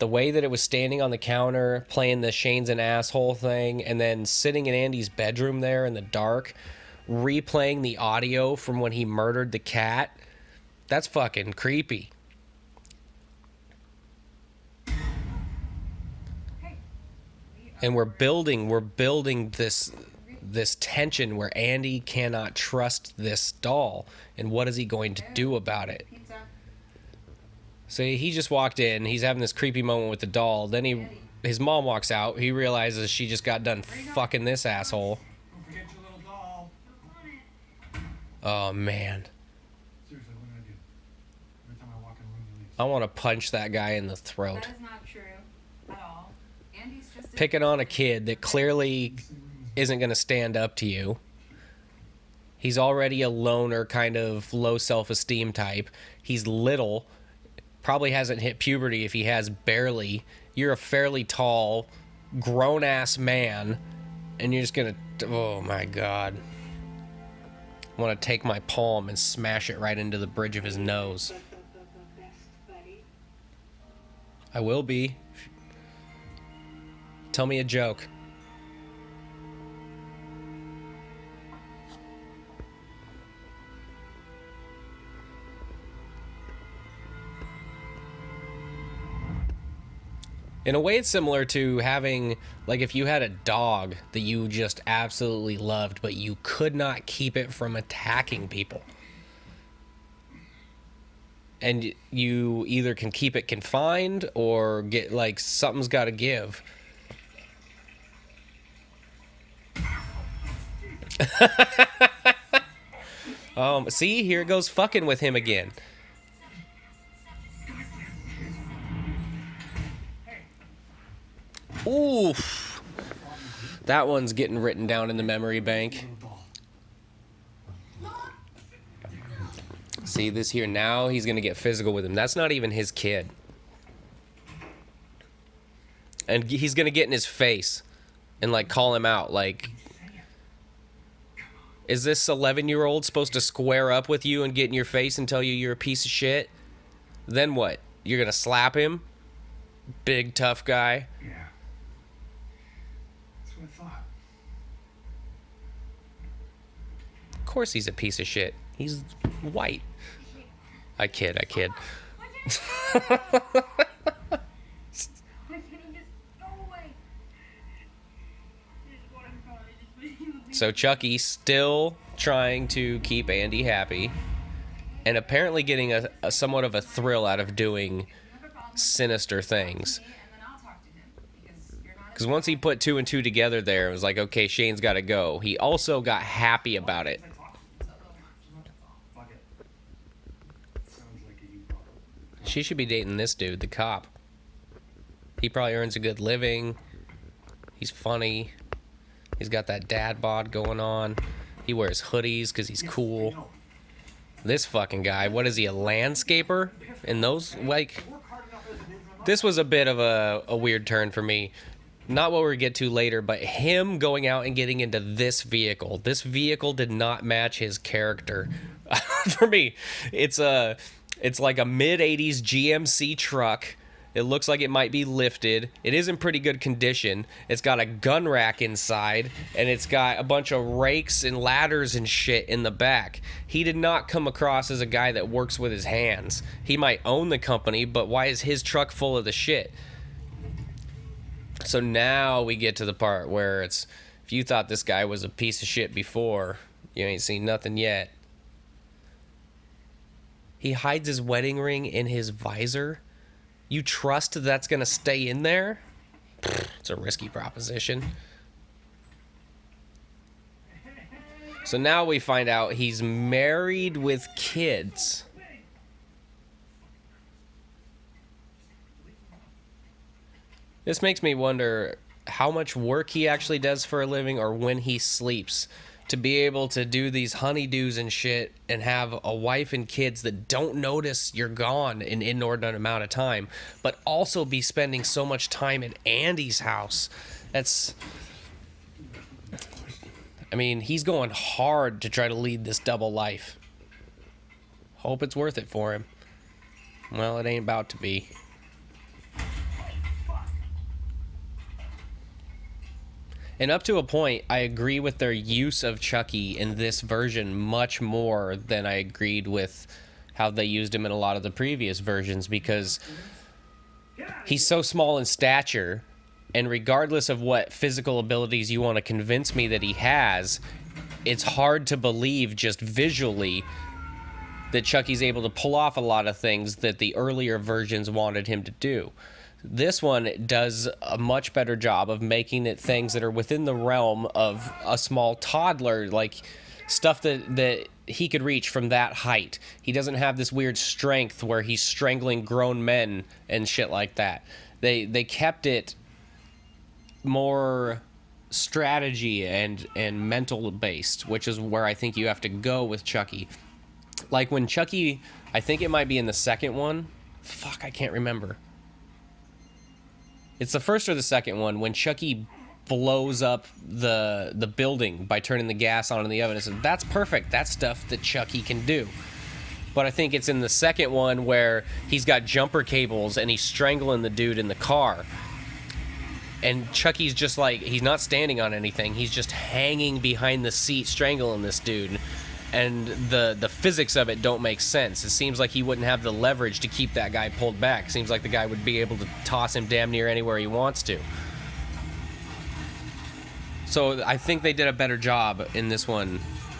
the way that it was standing on the counter, playing the Shane's an asshole thing, and then sitting in Andy's bedroom there in the dark, replaying the audio from when he murdered the cat, that's fucking creepy. And we're building this tension where Andy cannot trust this doll, and what is he going to do about it? Pizza. So he just walked in, he's having this creepy moment with the doll, then his mom walks out, he realizes she just got done fucking this asshole. Don't forget your little doll. Oh man, Seriously, what do? Every time I walk in the room, he leaves. I want to punch that guy in the throat. That is not true at all. Andy's just Picking on a kid that clearly isn't going to stand up to you. He's already a loner, kind of low self-esteem type. He's little, probably hasn't hit puberty if he has barely. You're a fairly tall, grown-ass man, and you're just going to... Oh, my God. I want to take my palm and smash it right into the bridge of his nose. I will be. Tell me a joke. In a way, it's similar to having, like, if you had a dog that you just absolutely loved, but you could not keep it from attacking people. And you either can keep it confined or get, like, something's got to give. See, here it goes fucking with him again. Oof. That one's getting written down in the memory bank. See this here, now he's gonna get physical with him. That's not even his kid. And he's gonna get in his face and like call him out, like, is this 11-year-old supposed to square up with you and get in your face and tell you you're a piece of shit? Then what? You're gonna slap him? Big tough guy. Yeah. That's what I thought. Of course he's a piece of shit. He's white. I kid. Why can't he just go away? So Chucky's still trying to keep Andy happy, and apparently getting a somewhat of a thrill out of doing sinister things. and then I'll talk to him because you're not. Because once he put two and two together there, it was like, okay, Shane's got to go. He also got happy about it. Fuck it. Sounds like a you problem. She should be dating this dude, the cop. He probably earns a good living. He's funny. He's got that dad bod going on. He wears hoodies because he's cool. This fucking guy, what is he, a landscaper? And those, like, this was a bit of a weird turn for me. Not what we'll get to later, but him going out and getting into this vehicle. This vehicle did not match his character. For me, it's like a mid-'80s GMC truck. It looks like it might be lifted. It is in pretty good condition. It's got a gun rack inside, and it's got a bunch of rakes and ladders and shit in the back. He did not come across as a guy that works with his hands. He might own the company, but why is his truck full of the shit? So now we get to the part where it's, if you thought this guy was a piece of shit before, you ain't seen nothing yet. He hides his wedding ring in his visor. You trust that's going to stay in there? It's a risky proposition. So now we find out he's married with kids. This makes me wonder how much work he actually does for a living or when he sleeps. To be able to do these honeydews and shit and have a wife and kids that don't notice you're gone an inordinate amount of time, but also be spending so much time at Andy's house. That's... I mean, he's going hard to try to lead this double life. Hope it's worth it for him. Well, it ain't about to be. And up to a point, I agree with their use of Chucky in this version much more than I agreed with how they used him in a lot of the previous versions, because he's so small in stature, and regardless of what physical abilities you want to convince me that he has, it's hard to believe just visually that Chucky's able to pull off a lot of things that the earlier versions wanted him to do. This one does a much better job of making it things that are within the realm of a small toddler, like stuff that he could reach from that height. He doesn't have this weird strength where he's strangling grown men and shit like that. They kept it more strategy and mental based, which is where I think you have to go with Chucky. Like when Chucky, I think it might be in the second one. Fuck, I can't remember. It's the first or the second one when Chucky blows up the building by turning the gas on in the oven. And says, that's perfect. That's stuff that Chucky can do. But I think it's in the second one where he's got jumper cables and he's strangling the dude in the car. And Chucky's just like, he's not standing on anything. He's just hanging behind the seat strangling this dude. And the physics of it don't make sense. It seems like he wouldn't have the leverage to keep that guy pulled back. It seems like the guy would be able to toss him damn near anywhere he wants to. So I think they did a better job in this one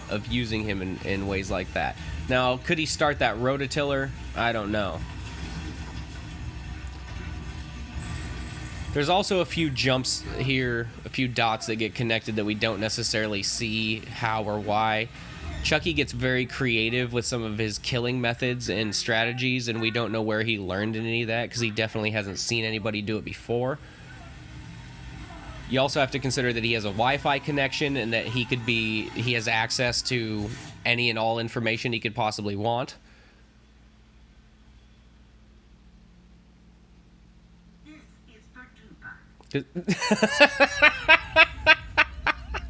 of using him in ways like that. Now, could he start that rototiller? I don't know. There's also a few jumps here, a few dots that get connected that we don't necessarily see how or why. Chucky gets very creative with some of his killing methods and strategies, and we don't know where he learned any of that because he definitely hasn't seen anybody do it before. You also have to consider that he has a Wi-Fi connection and that he has access to any and all information he could possibly want.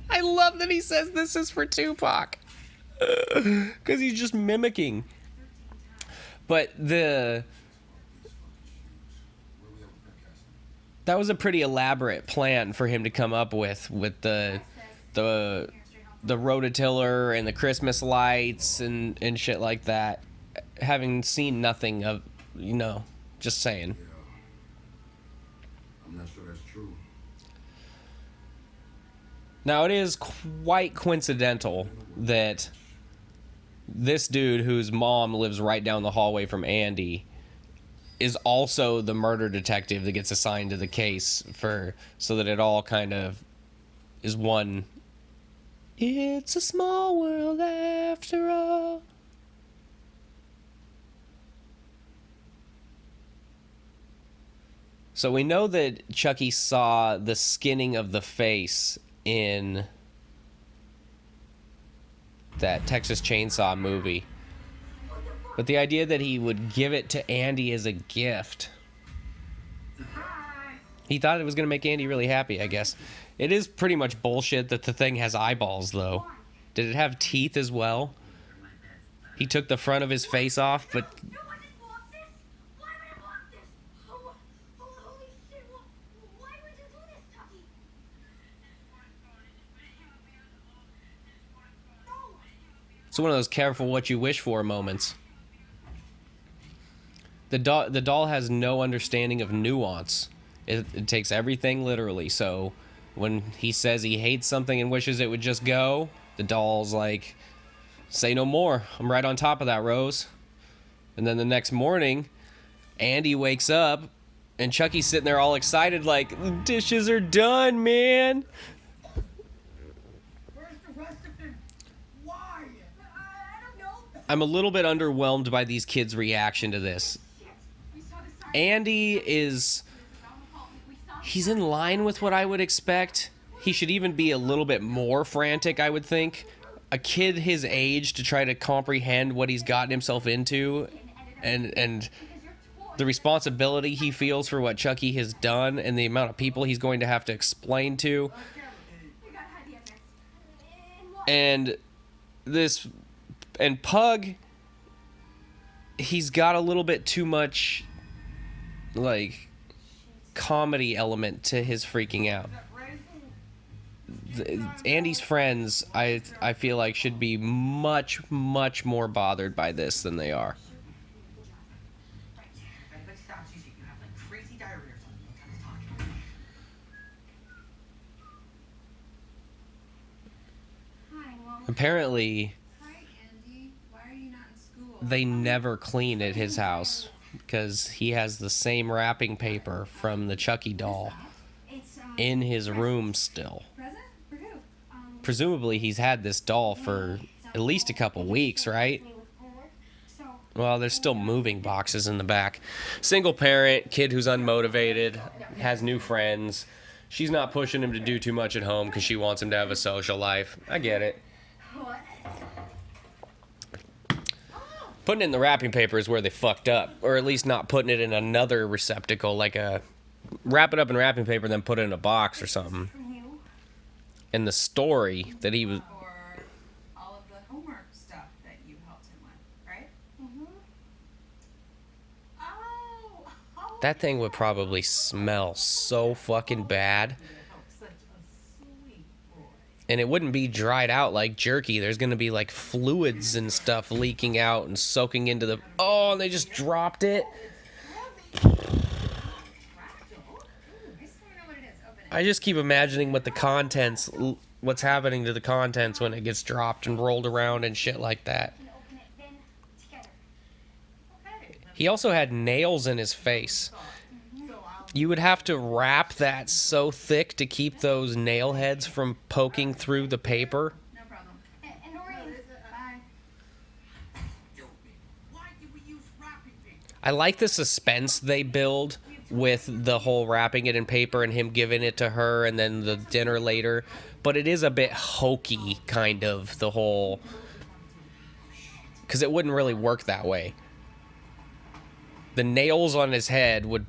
I love that he says this is for Tupac. Because he's just mimicking. But that was a pretty elaborate plan for him to come up with the rototiller and the Christmas lights and shit like that. Having seen nothing of, just saying. I'm not sure that's true. Now, it is quite coincidental that this dude whose mom lives right down the hallway from Andy is also the murder detective that gets assigned to the case so that it all kind of is one. It's a small world after all. So we know that Chucky saw the skinning of the face in that Texas Chainsaw movie. But the idea that he would give it to Andy as a gift. He thought it was going to make Andy really happy, I guess. It is pretty much bullshit that the thing has eyeballs, though. Did it have teeth as well? He took the front of his face off, but... It's one of those careful what you wish for moments. The doll has no understanding of nuance. It takes everything literally. So when he says he hates something and wishes it would just go, the doll's like, say no more. I'm right on top of that, Rose. And then the next morning, Andy wakes up and Chucky's sitting there all excited like, the dishes are done, man. I'm a little bit underwhelmed by these kids' reaction to this. Andy he's in line with what I would expect. He should even be a little bit more frantic, I would think. A kid his age to try to comprehend what he's gotten himself into and the responsibility he feels for what Chucky has done and the amount of people he's going to have to explain to. And Pug, he's got a little bit too much, like, comedy element to his freaking out. Andy's friends, I feel like, should be much more bothered by this than they are. If anybody stops you, you have like crazy diarrhea or something. Don't try to talk. Hi, Mom. Apparently, Hi, Andy. Why are you not in school? they never clean at his house because he has the same wrapping paper from the Chucky doll It's in his room still. Present? For who? Presumably, he's had this doll for at least a couple weeks, right? So Well, there's still moving boxes in the back. Single parent, kid who's unmotivated, has new friends. She's not pushing him to do too much at home because she wants him to have a social life. I get it. Putting it in the wrapping paper is where they fucked up. Or at least not putting it in another receptacle, like a... Wrap it up in wrapping paper, then put it in a box or something. from you. And the story that he was... Or all of the homework stuff that you helped him with, right? Oh, That thing would probably smell so fucking bad. Such a sweet boy. And it wouldn't be dried out like jerky. There's going to be like fluids and stuff leaking out and soaking into the... Oh, and they just dropped it. I just want to know what it is. Open it. I just keep imagining what the contents... What's happening to the contents when it gets dropped and rolled around and shit like that. And open it then together. Okay. He also had nails in his face. You would have to wrap that so thick to keep those nail heads from poking through the paper. No problem. And Orion, Bye. Why did we use wrapping paper? I like the suspense they build with the whole wrapping it in paper and him giving it to her and then the dinner later. But it is a bit hokey, kind of, the whole... Because it wouldn't really work that way. The nails on his head would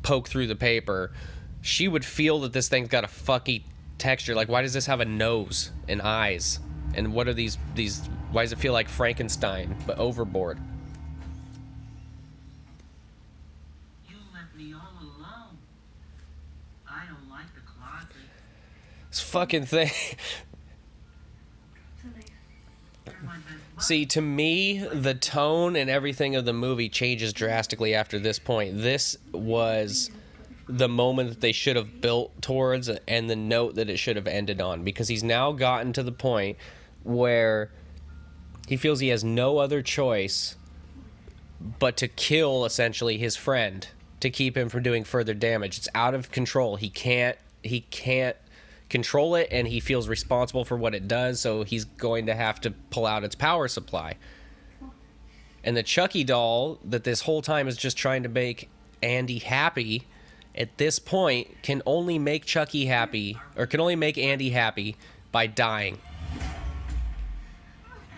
poke through the paper. She would feel that this thing's got a fucky texture. Like, why does this have a nose and eyes? And what are these... Why does it feel like Frankenstein, but overboard? You left me all alone. I don't like the closet. This fucking thing... You're my best buddy. See, to me, the tone and everything of the movie changes drastically after this point. This was the moment that they should have built towards and the note that it should have ended on, because he's now gotten to the point where he feels he has no other choice but to kill, essentially, his friend to keep him from doing further damage. It's out of control. He can't control it, and he feels responsible for what it does, so he's going to have to pull out its power supply. And the Chucky doll that this whole time is just trying to make Andy happy, at this point can only make Chucky happy, or can only make Andy happy by dying.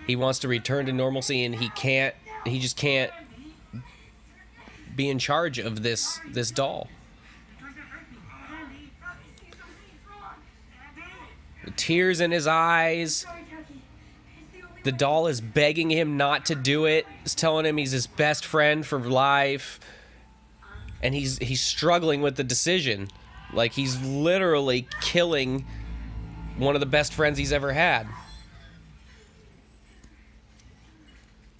He wants to return to normalcy, and he just can't be in charge of this doll. The tears in his eyes. The doll is begging him not to do it. It's telling him he's his best friend for life. And he's struggling with the decision. Like, he's literally killing one of the best friends he's ever had.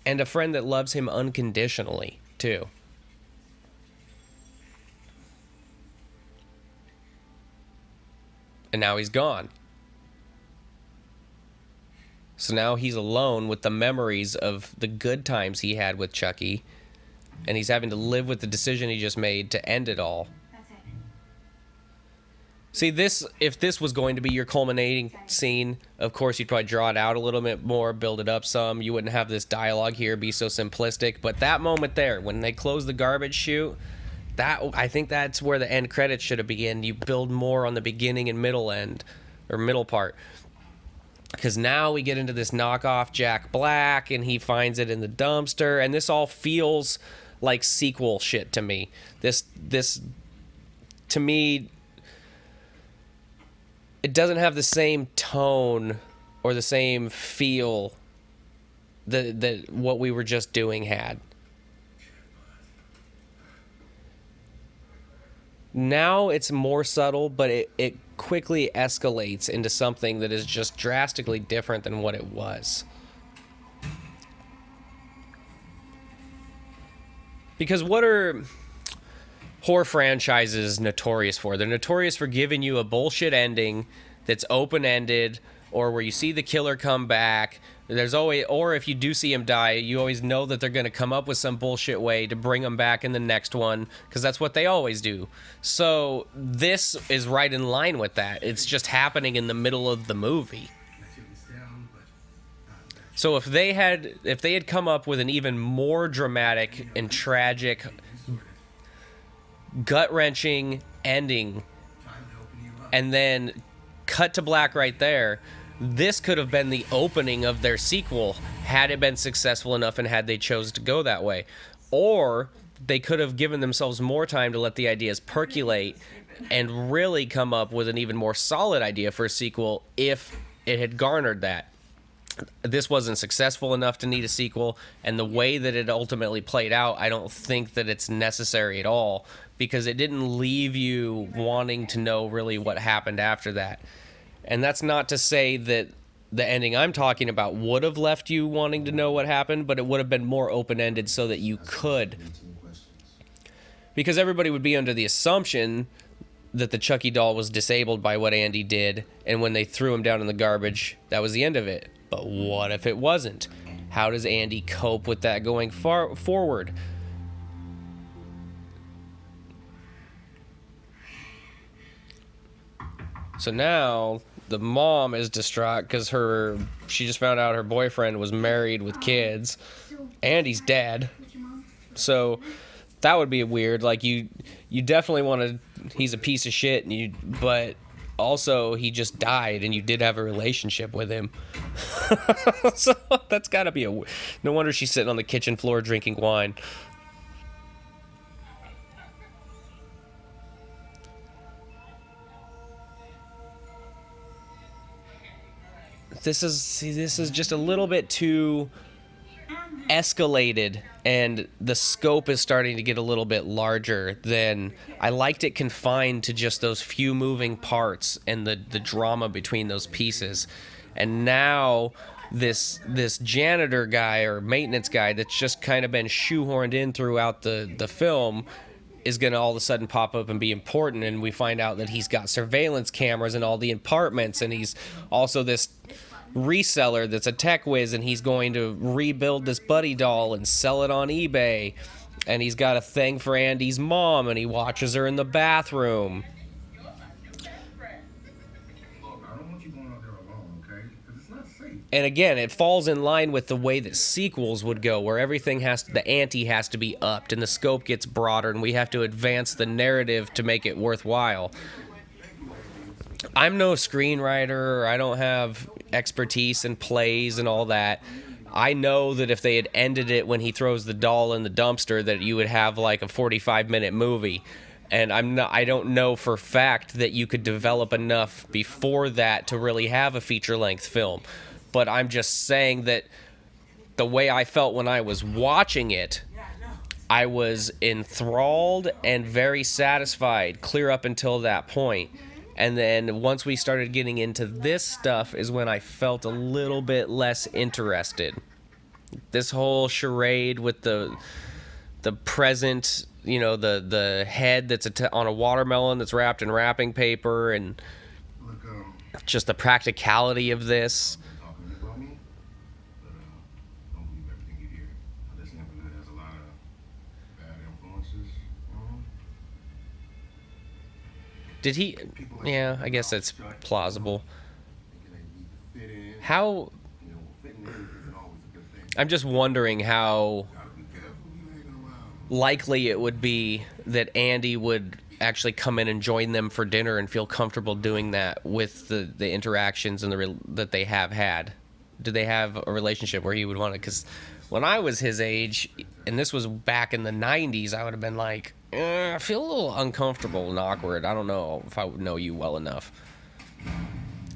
And a friend that loves him unconditionally, too. And now he's gone. So now he's alone with the memories of the good times he had with Chucky. And he's having to live with the decision he just made to end it all. That's it. See, if this was going to be your culminating scene, of course you'd probably draw it out a little bit more, build it up some. You wouldn't have this dialogue here be so simplistic. But that moment there, when they close the garbage chute, I think that's where the end credits should have begun. You build more on the beginning and middle end, or middle part. Because now we get into this knockoff Jack Black, and he finds it in the dumpster, and this all feels like sequel shit to me. This to me, it doesn't have the same tone or the same feel that what we were just doing had. Now it's more subtle, but it quickly escalates into something that is just drastically different than what it was. Because what are horror franchises notorious for? They're notorious for giving you a bullshit ending that's open-ended, or where you see the killer come back. There's always, or if you do see him die, you always know that they're going to come up with some bullshit way to bring him back in the next one, because that's what they always do. So this is right in line with that. It's just happening in the middle of the movie. So if they had come up with an even more dramatic and tragic, gut-wrenching ending, and then cut to black right there, this could have been the opening of their sequel had it been successful enough and had they chose to go that way. Or they could have given themselves more time to let the ideas percolate and really come up with an even more solid idea for a sequel if it had garnered that. This wasn't successful enough to need a sequel, and the way that it ultimately played out, I don't think that it's necessary at all, because it didn't leave you wanting to know really what happened after that. And that's not to say that the ending I'm talking about would have left you wanting to know what happened, but it would have been more open-ended so that you could. Because everybody would be under the assumption that the Chucky doll was disabled by what Andy did, and when they threw him down in the garbage, that was the end of it. But what if it wasn't? How does Andy cope with that going forward? So now the mom is distraught because she just found out her boyfriend was married with kids. Andy's dead. So that would be weird. Like you definitely want to. He's a piece of shit, but also he just died, and you did have a relationship with him. So that's got to be no wonder she's sitting on the kitchen floor drinking wine. This is just a little bit too escalated, and the scope is starting to get a little bit larger than I liked it, confined to just those few moving parts and the drama between those pieces. And now this janitor guy or maintenance guy that's just kind of been shoehorned in throughout the film is going to all of a sudden pop up and be important, and we find out that he's got surveillance cameras in all the apartments, and he's also this reseller that's a tech whiz, and he's going to rebuild this Buddy doll and sell it on eBay, and he's got a thing for Andy's mom, and he watches her in the bathroom. And again, it falls in line with the way that sequels would go, where everything the ante has to be upped, and the scope gets broader, and we have to advance the narrative to make it worthwhile. I'm no screenwriter, I don't have expertise in plays and all that. I know that if they had ended it when he throws the doll in the dumpster, that you would have like a 45-minute movie. And I don't know for fact that you could develop enough before that to really have a feature-length film. But I'm just saying that the way I felt when I was watching it, I was enthralled and very satisfied clear up until that point. And then once we started getting into this stuff is when I felt a little bit less interested. This whole charade with the present, the head that's on a watermelon that's wrapped in wrapping paper, and just the practicality of this. Did he? Yeah, I guess that's plausible. How? I'm just wondering how likely it would be that Andy would actually come in and join them for dinner and feel comfortable doing that with the interactions and that they have had. Do they have a relationship where he would want to? Because when I was his age, and this was back in the 90s, I would have been like, I feel a little uncomfortable and awkward. I don't know if I would know you well enough.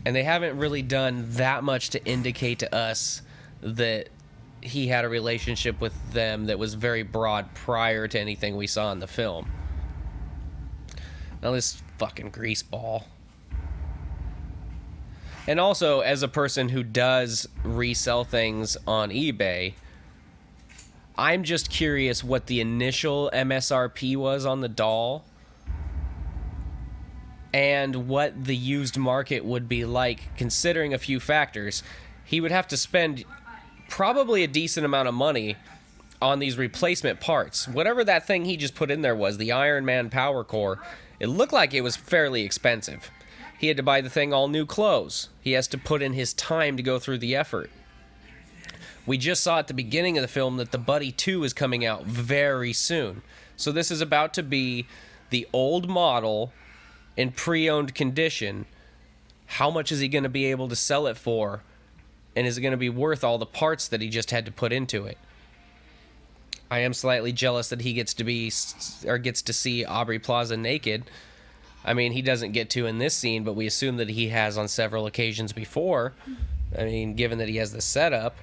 And they haven't really done that much to indicate to us that he had a relationship with them that was very broad prior to anything we saw in the film. Now this fucking greaseball. And also, as a person who does resell things on eBay, I'm just curious what the initial MSRP was on the doll and what the used market would be like, considering a few factors. He would have to spend probably a decent amount of money on these replacement parts. Whatever that thing he just put in there was, the Iron Man Power Core, it looked like it was fairly expensive. He had to buy the thing all new clothes. He has to put in his time to go through the effort. We just saw at the beginning of the film that the Buddy 2 is coming out very soon. So this is about to be the old model in pre-owned condition. How much is he going to be able to sell it for? And is it going to be worth all the parts that he just had to put into it? I am slightly jealous that he gets to see Aubrey Plaza naked. I mean, he doesn't get to in this scene, but we assume that he has on several occasions before. I mean, given that he has the setup.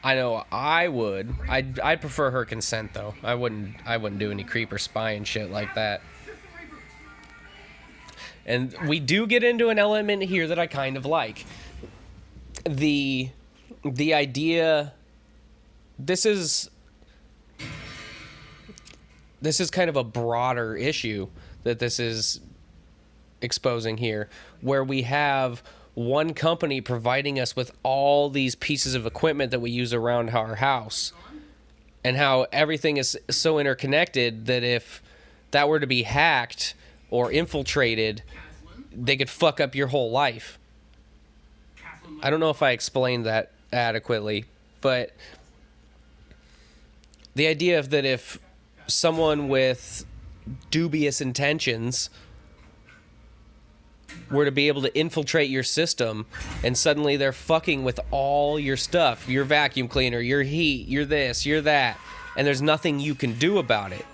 I know I would. I'd prefer her consent though. I wouldn't do any creep or spy and shit like that. And we do get into an element here that I kind of like. The idea, this is kind of a broader issue that this is exposing here, where we have one company providing us with all these pieces of equipment that we use around our house, and how everything is so interconnected that if that were to be hacked or infiltrated, they could fuck up your whole life. I don't know if I explained that adequately, but the idea of that if someone with dubious intentions were to be able to infiltrate your system and suddenly they're fucking with all your stuff, your vacuum cleaner, your heat, your this, your that, and there's nothing you can do about it.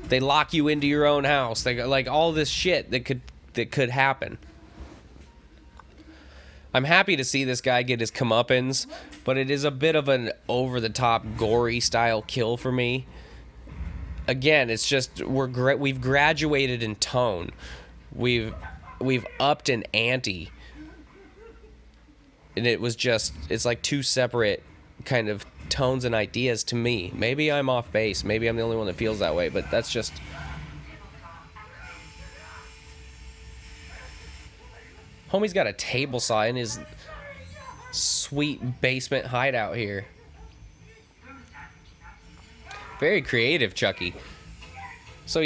They lock you into your own house. They got like all this shit that could happen. I'm happy to see this guy get his comeuppance, but it is a bit of an over-the-top, gory style kill for me. Again, it's just we've graduated in tone. We've upped an ante, and it's like two separate kind of tones and ideas to me. Maybe I'm off base. Maybe I'm the only one that feels that way, but that's just. Homie's got a table saw in his sweet basement hideout here. Very creative, Chucky. So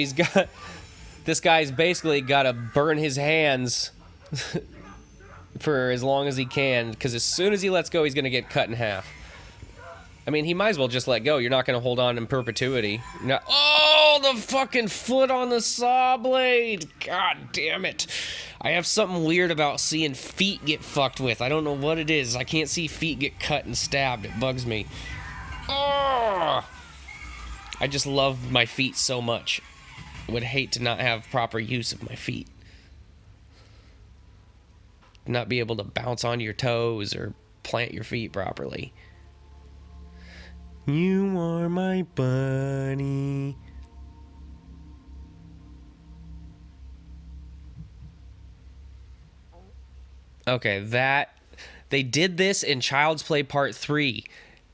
this guy's basically got to burn his hands for as long as he can, because as soon as he lets go, he's going to get cut in half. I mean, he might as well just let go. You're not going to hold on in perpetuity. Oh, the fucking foot on the saw blade. God damn it. I have something weird about seeing feet get fucked with. I don't know what it is. I can't see feet get cut and stabbed. It bugs me. Oh! I just love my feet so much. I would hate to not have proper use of my feet. Not be able to bounce on your toes or plant your feet properly. You are my bunny. Okay, they did this in Child's Play Part 3,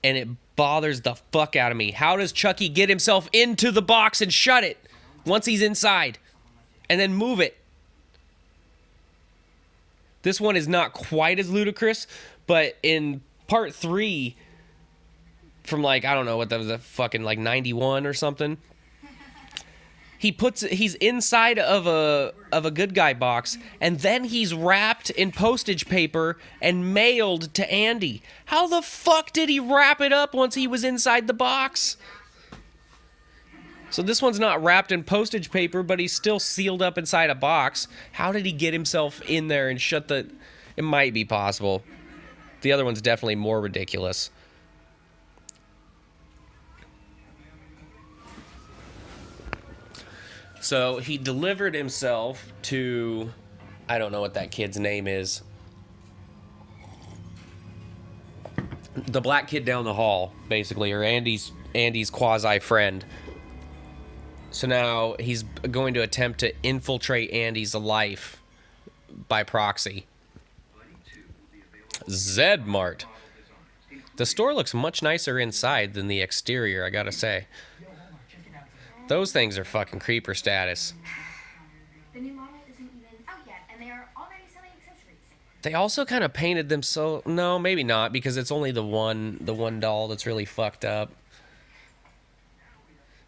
and it bothers the fuck out of me. How does Chucky get himself into the box and shut it once he's inside, and then move it? This one is not quite as ludicrous, but in Part 3, from like, I don't know what that was, a fucking like 91 or something, he's inside of a good guy box, and then he's wrapped in postage paper and mailed to Andy. How the fuck did he wrap it up once he was inside the box? So this one's not wrapped in postage paper, but he's still sealed up inside a box. How did he get himself in there and shut the... It might be possible. The other one's definitely more ridiculous. So he delivered himself to... I don't know what that kid's name is. The black kid down the hall, basically, or Andy's quasi-friend. So now he's going to attempt to infiltrate Andy's life by proxy. Zed Mart. The store looks much nicer inside than the exterior, I gotta say. Those things are fucking creeper status. The new model isn't even out yet, and they are already selling accessories. They also kind of painted them so... No, maybe not, because it's only the one doll that's really fucked up.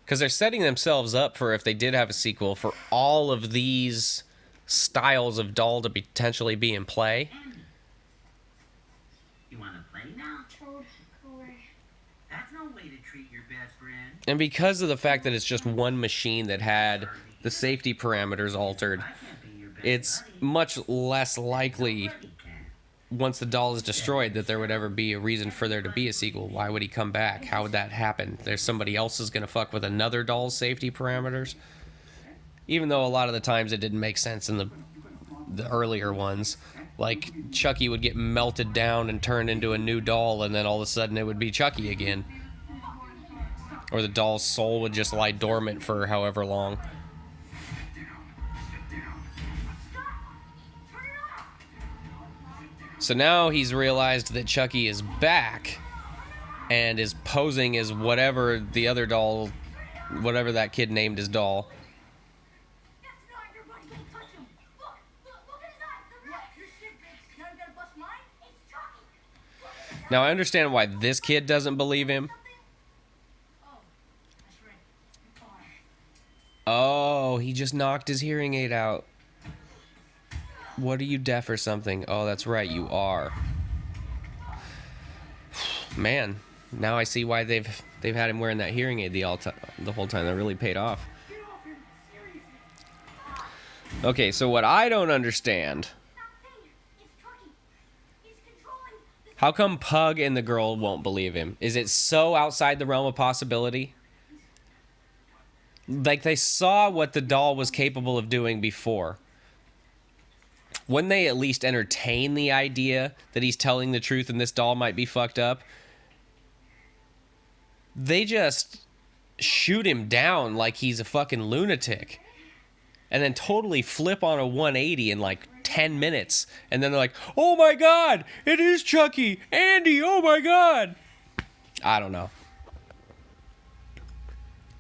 Because they're setting themselves up for, if they did have a sequel, for all of these styles of doll to potentially be in play. You want to play now? Toad, go away. That's no way to treat your best friend. And because of the fact that it's just one machine that had the safety parameters altered, I can't be your best it's buddy. much less likely, Nobody can. once the doll is destroyed, that there would ever be a reason for there to be a sequel. Why would he come back? How would that happen? There's somebody else is going to fuck with another doll's safety parameters? Even though a lot of the times it didn't make sense in the earlier ones. Like, Chucky would get melted down and turned into a new doll, and then all of a sudden it would be Chucky again. Or the doll's soul would just lie dormant for however long. So now he's realized that Chucky is back and is posing as whatever the other doll, whatever that kid named his doll. That's not your buddy. Don't touch him. Look at his eyes. They're red. Your shit, bitch. Now you gotta bust mine. It's Chucky. Now I understand why this kid doesn't believe him. Oh, that's right. You're fine. Oh, he just knocked his hearing aid out. What, are you deaf or something? Oh, that's right, you are. Man, now I see why they've had him wearing that hearing aid the whole time. That really paid off. Okay, so what I don't understand, It's Chucky. He's controlling the how come Pug and the girl won't believe him? Is it so outside the realm of possibility? Like, they saw what the doll was capable of doing before. Wouldn't they at least entertain the idea that he's telling the truth and this doll might be fucked up? They just shoot him down like he's a fucking lunatic. And then totally flip on a 180 in like 10 minutes. And then they're like, oh my god, it is Chucky! Andy, oh my god! I don't know.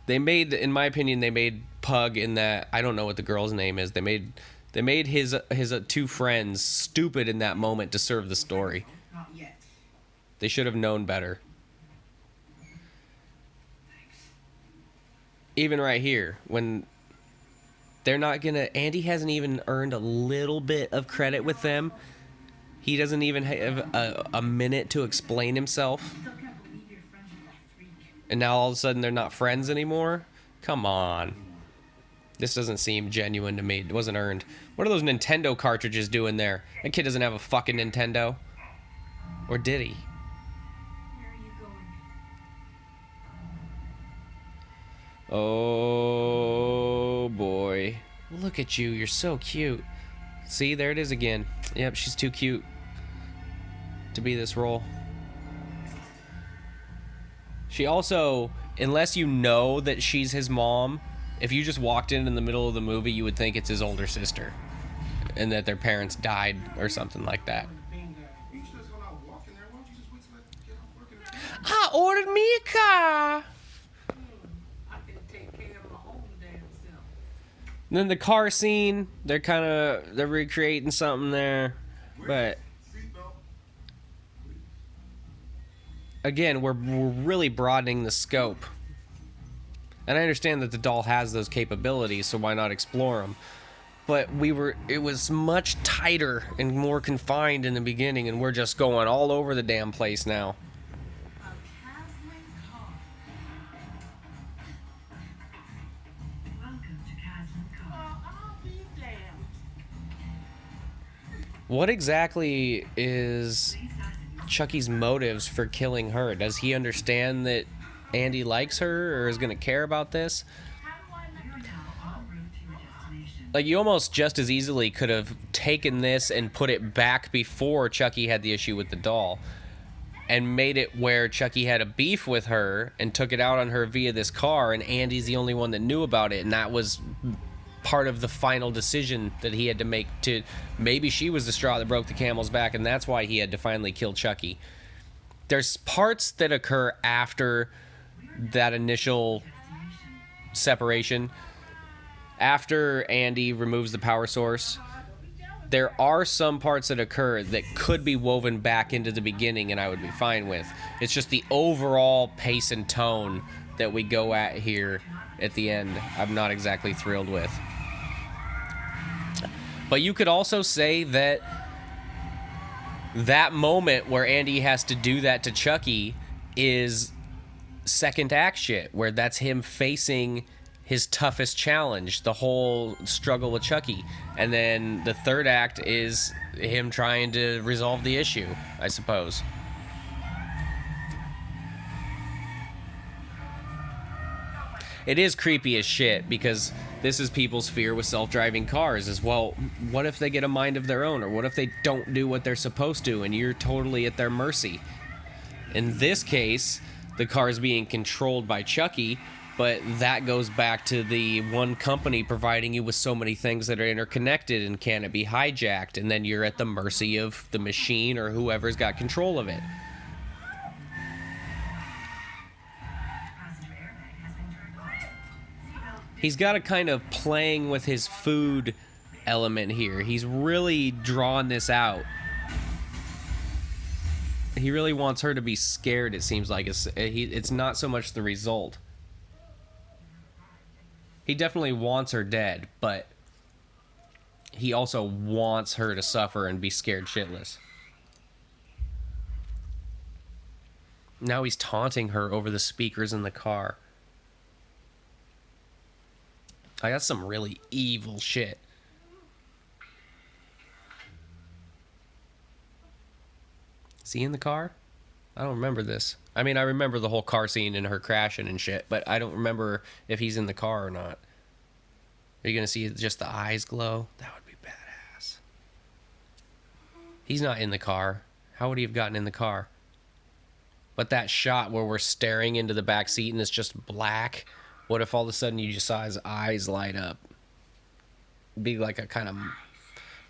They made, in my opinion, they made Pug in that, I don't know what the girl's name is. They made his two friends stupid in that moment to serve the story. Not yet. They should have known better. Even right here, when they're not gonna... Andy hasn't even earned a little bit of credit with them. He doesn't even have a minute to explain himself. Still can't believe you're friends with that freak. And now all of a sudden they're not friends anymore? Come on. This doesn't seem genuine to me. It wasn't earned. What are those Nintendo cartridges doing there? That kid doesn't have a fucking Nintendo. Or did he? Where are you going? Oh boy. Look at you. You're so cute. See, there it is again. Yep, she's too cute to be this role. She also, unless you know that she's his mom, if you just walked in the middle of the movie, you would think it's his older sister. And that their parents died or something like that. You should just go out walking there. Why don't you just wait till I get off work and I ordered me a car. I can take care of my own damn self. And then the car scene, they're recreating something there. But seatbelt? again, we're really broadening the scope. And I understand that the doll has those capabilities, so why not explore them? But it was much tighter and more confined in the beginning, and we're just going all over the damn place now. A Caslin car. Welcome to Caslin car. I'll be damned. What exactly is Please fasten your Chucky's motives for killing her? Does he understand that Andy likes her or is going to care about this? You're now en route to your destination. Like, you almost just as easily could have taken this and put it back before Chucky had the issue with the doll. and made it where Chucky had a beef with her and took it out on her via this car, and Andy's the only one that knew about it, and that was part of the final decision that he had to make. To maybe she was the straw that broke the camel's back, and that's why he had to finally kill Chucky. There's parts that occur after that initial separation, after Andy removes the power source. There are some parts that occur that could be woven back into the beginning, and I would be fine with. It's just the overall pace and tone that we go at here at the end, I'm not exactly thrilled with. But you could also say that that moment where Andy has to do that to Chucky is second act shit, where that's him facing his toughest challenge, the whole struggle with Chucky. And then the third act is him trying to resolve the issue, I suppose. It is creepy as shit, because this is people's fear with self-driving cars as well. What if they get a mind of their own? Or what if they don't do what they're supposed to and you're totally at their mercy? In this case, the car's being controlled by Chucky, but that goes back to the one company providing you with so many things that are interconnected, and can it be hijacked? And then you're at the mercy of the machine or whoever's got control of it. He's got a kind of playing with his food element here. He's really drawing this out. He really wants her to be scared, it seems like. It's not so much the result. He definitely wants her dead, but he also wants her to suffer and be scared shitless. Now he's taunting her over the speakers in the car. I got some really evil shit. Is he in the car? I don't remember this. I mean, I remember the whole car scene and her crashing and shit, but I don't remember if he's in the car or not. Are you going to see just the eyes glow? That would be badass. He's not in the car. How would he have gotten in the car? But that shot where we're staring into the back seat and it's just black, what if all of a sudden you just saw his eyes light up? It'd be like a kind of,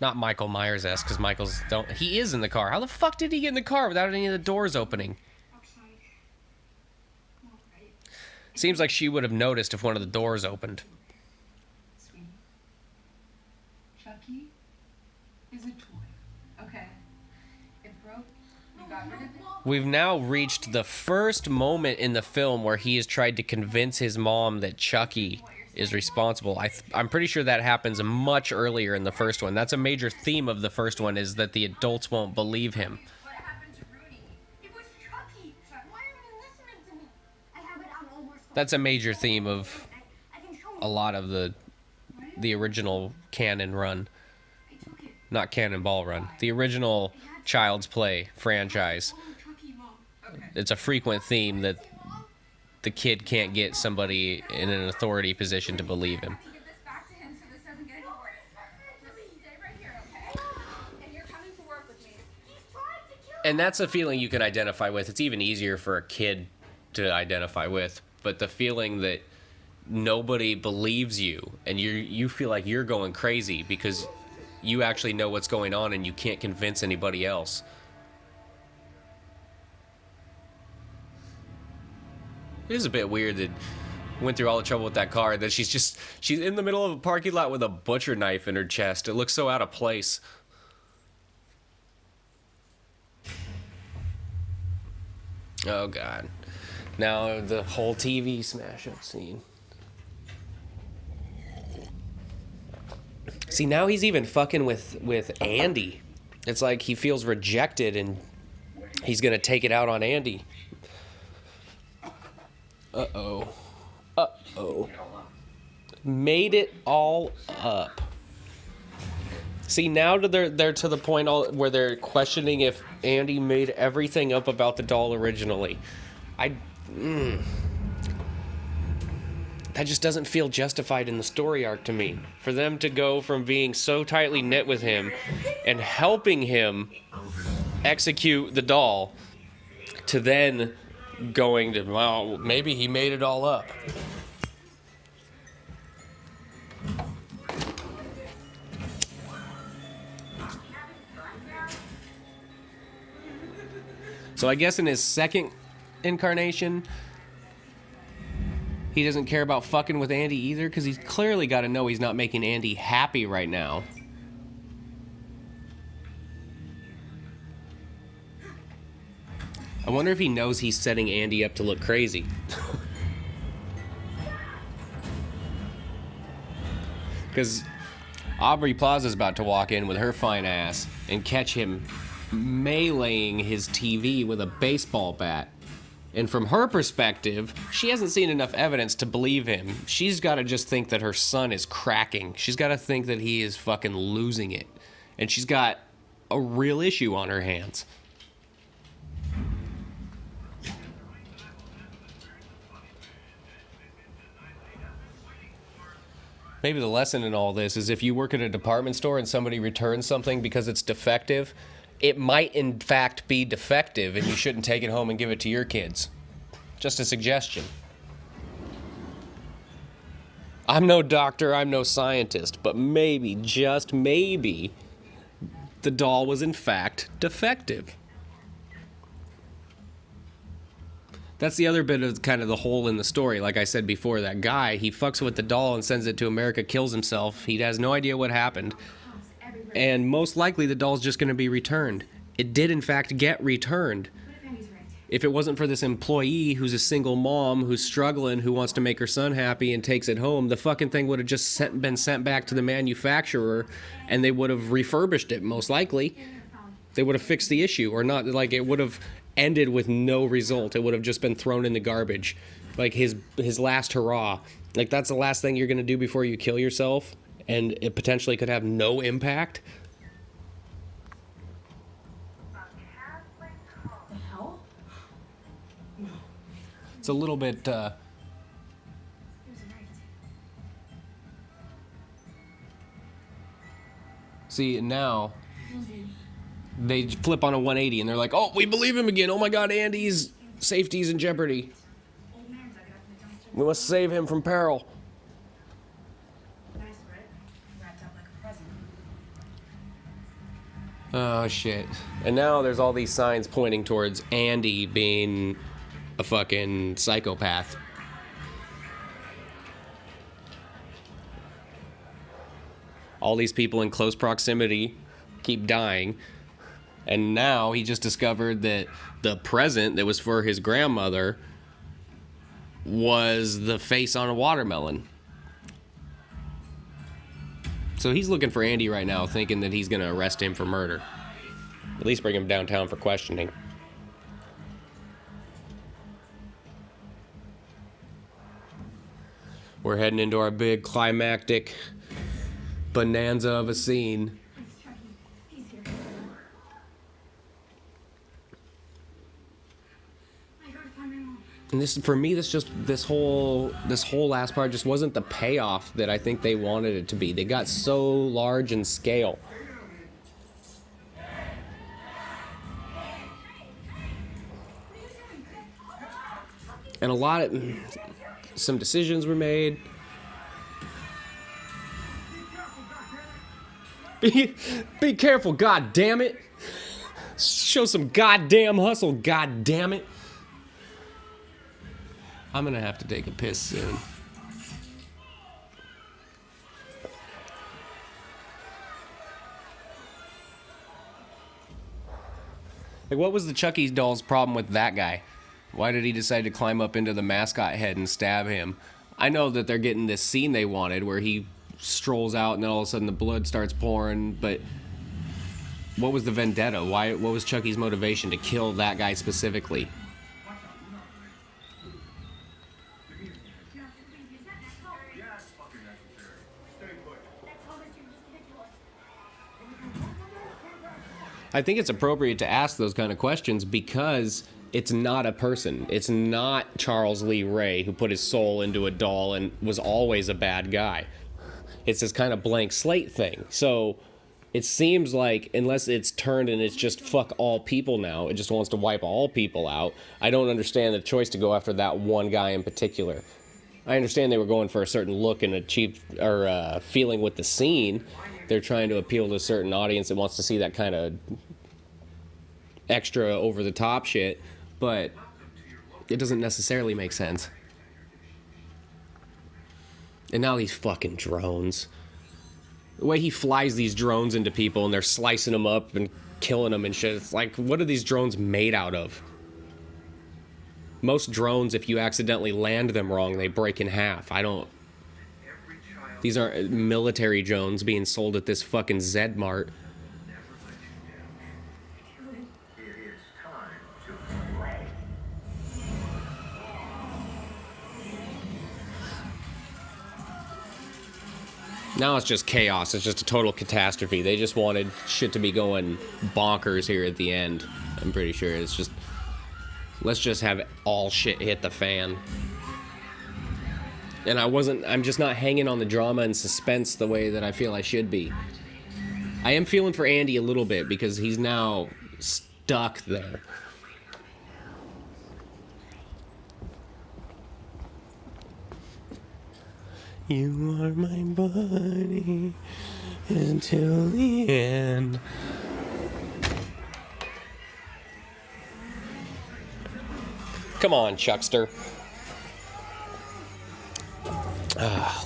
not Michael Myers-esque, because Michael's don't. He is in the car. How the fuck did he get in the car without any of the doors opening? Seems like she would have noticed if one of the doors opened. Sweetie, Chucky is a toy. Okay, it broke. You got rid of it. We've now reached the first moment in the film where he has tried to convince his mom that Chucky is responsible. I'm pretty sure that happens much earlier in the first one. That's a major theme of the first one, is that the adults won't believe him. What happened to Rudy? It was Chucky. Why aren't you listening to me? I have it on Elmore's phone. That's a major theme of I can show you. a lot of the original Cannon run. I took it. Not Cannonball Run. The original Child's Play franchise. Oh, Chucky, Mom. It's a frequent theme that the kid can't get somebody in an authority position to believe him. Give this back to him so this doesn't get any worse. Just stay right here, okay? And you're coming to work with me. He's trying to kill And that's a feeling you can identify with. It's even easier for a kid to identify with. But the feeling that nobody believes you and you feel like you're going crazy because you actually know what's going on and you can't convince anybody else. It is a bit weird that went through all the trouble with that car, that she's in the middle of a parking lot with a butcher knife in her chest. It looks so out of place. Oh God. Now the whole TV smash up scene. See, now he's even fucking with Andy. It's like he feels rejected and he's gonna take it out on Andy. Uh-oh. Uh-oh. Made it all up. See, now they're to the point where they're questioning if Andy made everything up about the doll originally. That just doesn't feel justified in the story arc to me. For them to go from being so tightly knit with him and helping him execute the doll to then going to, well, maybe he made it all up. So I guess in his second incarnation, he doesn't care about fucking with Andy either, because he's clearly got to know he's not making Andy happy right now. I wonder if he knows he's setting Andy up to look crazy. Because Aubrey Plaza's about to walk in with her fine ass and catch him meleeing his TV with a baseball bat. And from her perspective, she hasn't seen enough evidence to believe him. She's got to just think that her son is cracking. She's got to think that he is fucking losing it. And she's got a real issue on her hands. Maybe the lesson in all this is if you work at a department store and somebody returns something because it's defective, it might in fact be defective and you shouldn't take it home and give it to your kids. Just a suggestion. I'm no doctor, I'm no scientist, but maybe, just maybe, the doll was in fact defective. That's the other bit of kind of the hole in the story. Like I said before, that guy, he fucks with the doll and sends it to America, kills himself. He has no idea what happened. And most likely the doll's just going to be returned. It did in fact get returned. If it wasn't for this employee who's a single mom, who's struggling, who wants to make her son happy and takes it home, the fucking thing would have just been sent back to the manufacturer and they would have refurbished it, most likely. They would have fixed the issue, or not, like it would have ended with no result. It would have just been thrown in the garbage. Like his last hurrah. Like that's the last thing you're going to do before you kill yourself, and it potentially could have no impact. The hell? It's a little bit He was right. see, now they flip on a 180 and they're like, oh, we believe him again. Oh my God, Andy's safety's in jeopardy. Old man dug it up in the dumpster. We must save him from peril. Nice, right? Wrapped up like a present. Oh shit. And now there's all these signs pointing towards Andy being a fucking psychopath. All these people in close proximity keep dying. And now he just discovered that the present that was for his grandmother was the face on a watermelon. So he's looking for Andy right now, thinking that he's going to arrest him for murder. At least bring him downtown for questioning. We're heading into our big climactic bonanza of a scene. He's here. I gotta find my mom. And this, for me, this whole last part just wasn't the payoff that I think they wanted it to be. They got so large in scale. And some decisions were made. Be careful, god damn it. Show some goddamn hustle, god damn it. I'm gonna have to take a piss soon. Like, what was the Chucky doll's problem with that guy? Why did he decide to climb up into the mascot head and stab him? I know that they're getting this scene they wanted where he strolls out and then all of a sudden the blood starts pouring, but what was the vendetta? What was Chucky's motivation to kill that guy specifically? I think it's appropriate to ask those kind of questions because it's not a person. It's not Charles Lee Ray who put his soul into a doll and was always a bad guy. It's this kind of blank slate thing. So it seems like unless it's turned and it's just fuck all people now, it just wants to wipe all people out. I don't understand the choice to go after that one guy in particular. I understand they were going for a certain look and a cheap or feeling with the scene. They're trying to appeal to a certain audience that wants to see that kind of extra over the top shit, but it doesn't necessarily make sense. And now these fucking drones. The way he flies these drones into people and they're slicing them up and killing them and shit. It's like, what are these drones made out of? Most drones, if you accidentally land them wrong, they break in half. These aren't military drones being sold at this fucking Zedmart. Now it's just chaos. It's just a total catastrophe. They just wanted shit to be going bonkers here at the end. I'm pretty sure it's just... Let's just have all shit hit the fan. And I'm just not hanging on the drama and suspense the way that I feel I should be. I am feeling for Andy a little bit because he's now stuck there. You are my buddy until the end. Come on, Chuckster.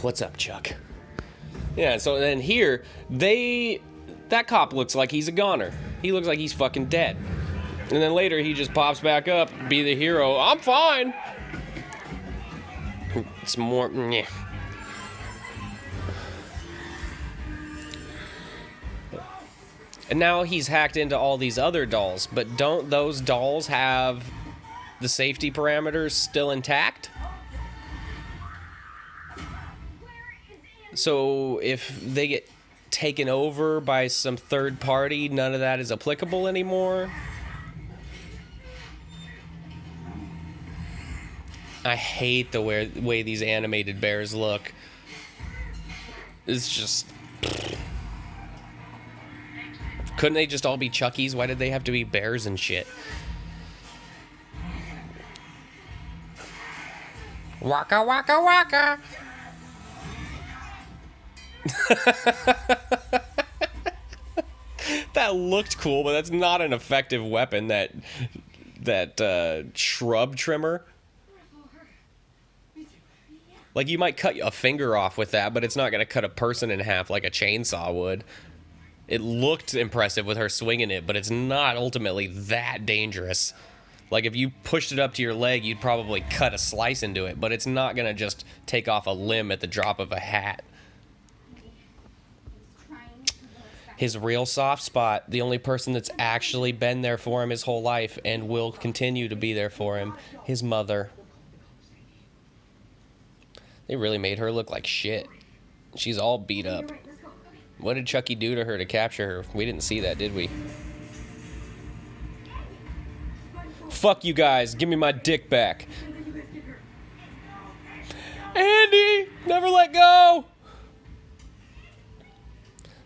What's up, Chuck? Yeah, so then here, that cop looks like he's a goner. He looks like he's fucking dead. And then later he just pops back up, be the hero. I'm fine. It's more, yeah. And now he's hacked into all these other dolls, but don't those dolls have the safety parameters still intact? So if they get taken over by some third party, none of that is applicable anymore? I hate the way these animated bears look. It's just... Couldn't they just all be Chuckies? Why did they have to be bears and shit? Waka waka waka. That looked cool, but that's not an effective weapon. That shrub trimmer. Like, you might cut a finger off with that, but it's not going to cut a person in half like a chainsaw would. It looked impressive with her swinging it, but it's not ultimately that dangerous. Like, if you pushed it up to your leg, you'd probably cut a slice into it, but it's not going to just take off a limb at the drop of a hat. His real soft spot, the only person that's actually been there for him his whole life and will continue to be there for him, his mother. They really made her look like shit. She's all beat up. What did Chucky do to her to capture her? We didn't see that, did we? Fuck you guys. Give me my dick back. Andy! Never let go!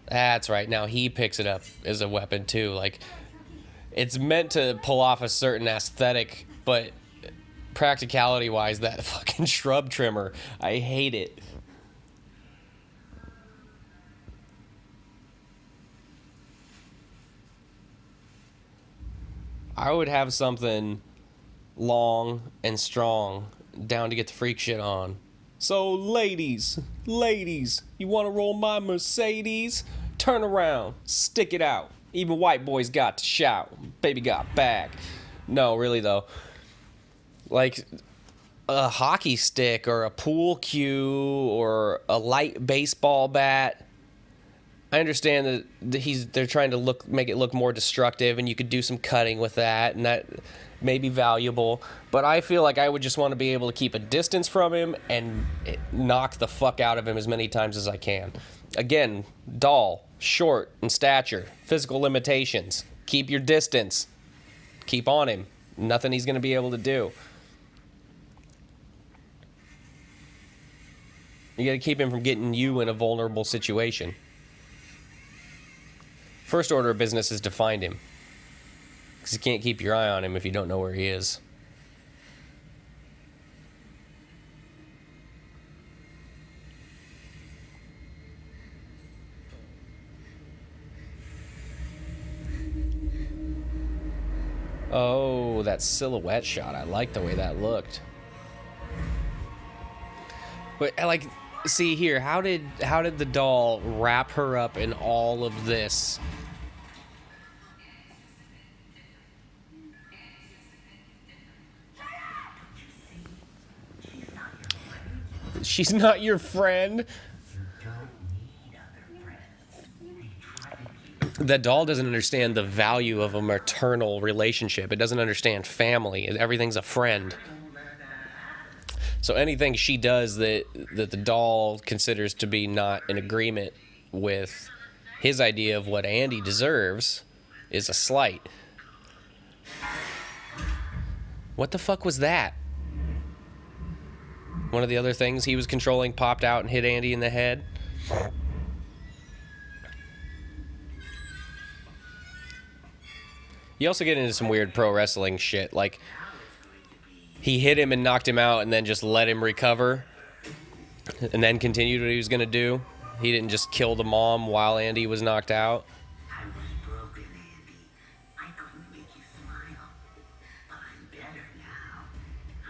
That's right. Now he picks it up as a weapon, too. Like, it's meant to pull off a certain aesthetic, but practicality-wise, that fucking shrub trimmer, I hate it. I would have something long and strong down to get the freak shit on. So, ladies, you want to roll my Mercedes? Turn around, stick it out. Even white boys got to shout. Baby got back. No, really though. Like a hockey stick or a pool cue or a light baseball bat. I understand that they're trying to make it look more destructive, and you could do some cutting with that, and that may be valuable. But I feel like I would just want to be able to keep a distance from him and knock the fuck out of him as many times as I can. Again, doll, short in stature, physical limitations. Keep your distance. Keep on him. Nothing he's going to be able to do. You got to keep him from getting you in a vulnerable situation. First order of business is to find him. Because you can't keep your eye on him if you don't know where he is. Oh, that silhouette shot. I like the way that looked. But like, see here, how did the doll wrap her up in all of this? She's not your friend. The doll doesn't understand the value of a maternal relationship. It doesn't understand family. Everything's a friend. So anything she does that the doll considers to be not in agreement with his idea of what Andy deserves is a slight. What the fuck was that? One of the other things he was controlling popped out and hit Andy in the head. You also get into some weird pro wrestling shit, like he hit him and knocked him out and then just let him recover and then continued what he was going to do. He didn't just kill the mom while Andy was knocked out. I was broken, Andy. I couldn't make you smile. But I'm better now.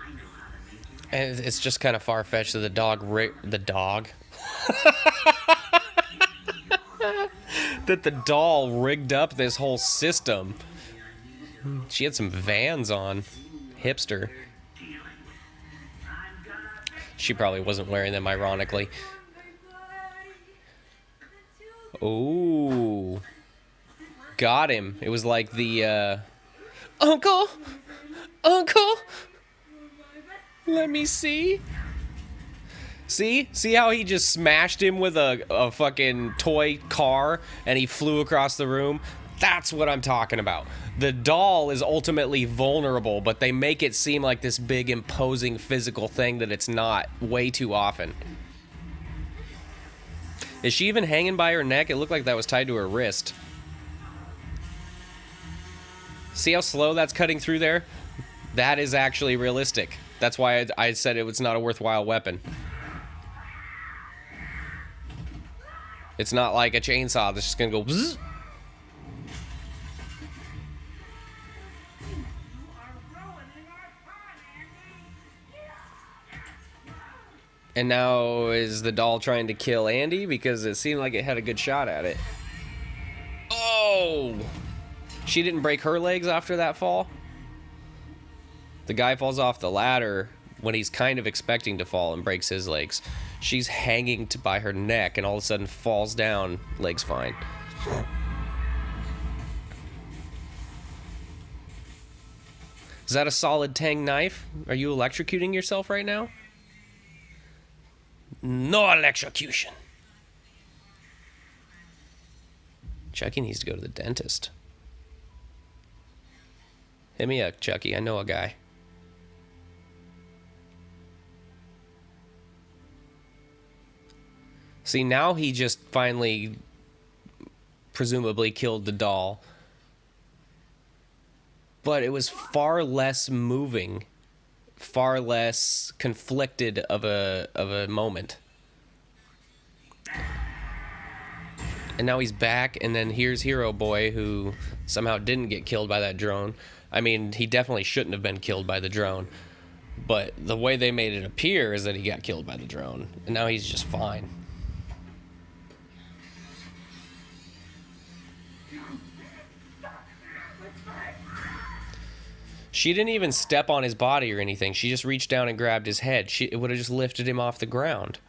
I know how to make you happy. And it's just kind of far-fetched that the dog that the doll rigged up this whole system. She had some Vans on. Hipster. She probably wasn't wearing them, ironically. Ooh. Got him. It was like the, Uncle? Let me see. See how he just smashed him with a fucking toy car and he flew across the room? That's what I'm talking about. The doll is ultimately vulnerable, but they make it seem like this big, imposing physical thing that it's not way too often. Is she even hanging by her neck? It looked like that was tied to her wrist. See how slow that's cutting through there? That is actually realistic. That's why I said it was not a worthwhile weapon. It's not like a chainsaw that's just gonna go bzzz. And now is the doll trying to kill Andy? Because it seemed like it had a good shot at it. Oh! She didn't break her legs after that fall? The guy falls off the ladder when he's kind of expecting to fall and breaks his legs. She's hanging by her neck and all of a sudden falls down, legs fine. Is that a solid tang knife? Are you electrocuting yourself right now? No electrocution. Chucky needs to go to the dentist. Hit me up, Chucky. I know a guy. See, now he just finally, presumably, killed the doll. But it was far less moving, far less conflicted of a moment. And now he's back, and then here's Hero Boy, who somehow didn't get killed by that drone. I mean, he definitely shouldn't have been killed by the drone. But the way they made it appear is that he got killed by the drone. And now he's just fine. She didn't even step on his body or anything. She just reached down and grabbed his head. It would have just lifted him off the ground.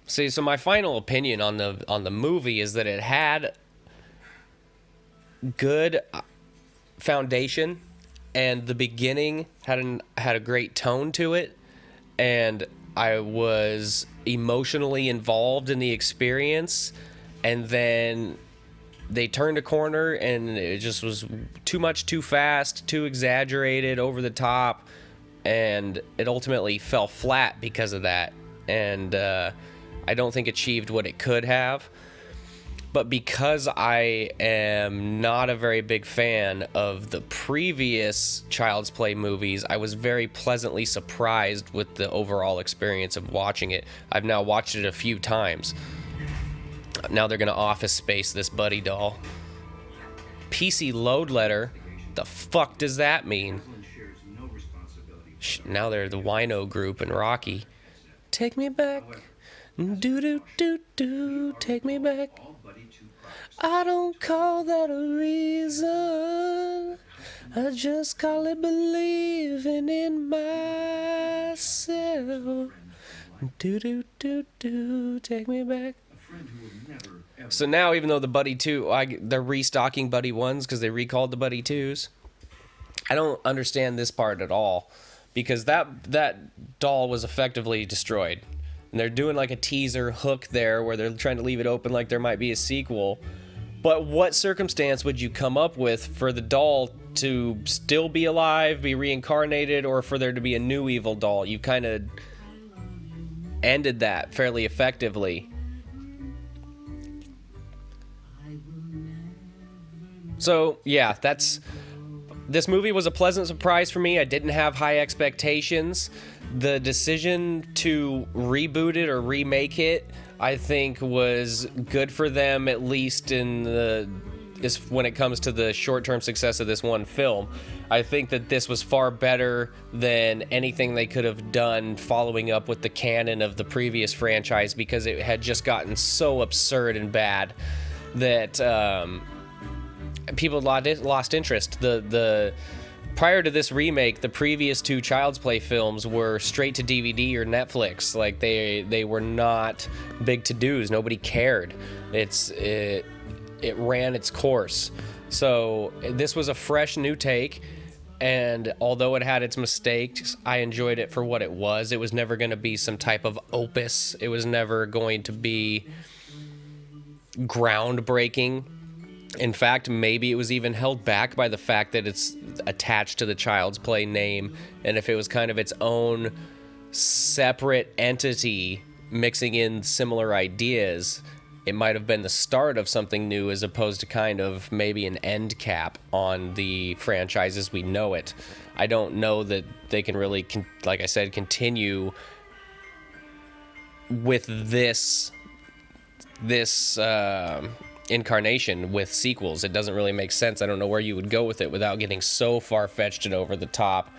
See, so my final opinion on the movie is that it had good foundation, and the beginning had a great tone to it, and I was emotionally involved in the experience, and then they turned a corner and it just was too much, too fast, too exaggerated, over the top, and it ultimately fell flat because of that, and I don't think achieved what it could have. But because I am not a very big fan of the previous Child's Play movies, I was very pleasantly surprised with the overall experience of watching it. I've now watched it a few times. Now they're going to Office Space this Buddy doll. PC load letter? The fuck does that mean? Now they're the Wino group and Rocky. Take me back. Do, take me back. I don't call that a reason. I just call it believing in myself. Do, take me back. So now, even though the Buddy 2, they're restocking Buddy 1s because they recalled the Buddy 2s, I don't understand this part at all, because that doll was effectively destroyed. And they're doing like a teaser hook there where they're trying to leave it open like there might be a sequel. But what circumstance would you come up with for the doll to still be alive, be reincarnated, or for there to be a new evil doll? You kind of ended that fairly effectively. So, yeah, this movie was a pleasant surprise for me. I didn't have high expectations. The decision to reboot it or remake it, I think, was good for them, at least when it comes to the short-term success of this one film. I think that this was far better than anything they could have done following up with the canon of the previous franchise, because it had just gotten so absurd and bad that people lost interest. Prior to this remake, the previous two Child's Play films were straight to DVD or Netflix. Like they were not big to-dos. Nobody cared. It ran its course. So this was a fresh new take, and although it had its mistakes, I enjoyed it for what it was. It was never going to be some type of opus. It was never going to be groundbreaking. In fact, maybe it was even held back by the fact that it's attached to the Child's Play name, and if it was kind of its own separate entity mixing in similar ideas, it might have been the start of something new as opposed to kind of maybe an end cap on the franchise as we know it. I don't know that they can really, like I said, continue with this incarnation with sequels. It doesn't really make sense. I don't know where you would go with it without getting so far-fetched and over the top.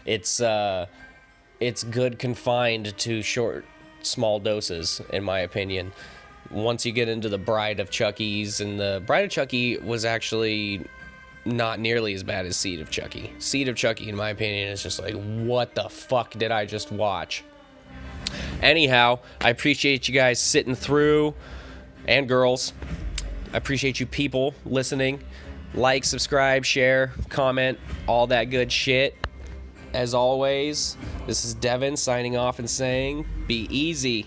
It's good confined to short, small doses, in my opinion. Once you get into the Bride of Chucky's, and the Bride of Chucky was actually not nearly as bad as Seed of Chucky. Seed of Chucky, in my opinion, is just like, what the fuck did I just watch? Anyhow, I appreciate you guys sitting through, and girls. I appreciate you people listening. Like, subscribe, share, comment, all that good shit. As always, this is Devin signing off and saying, be easy.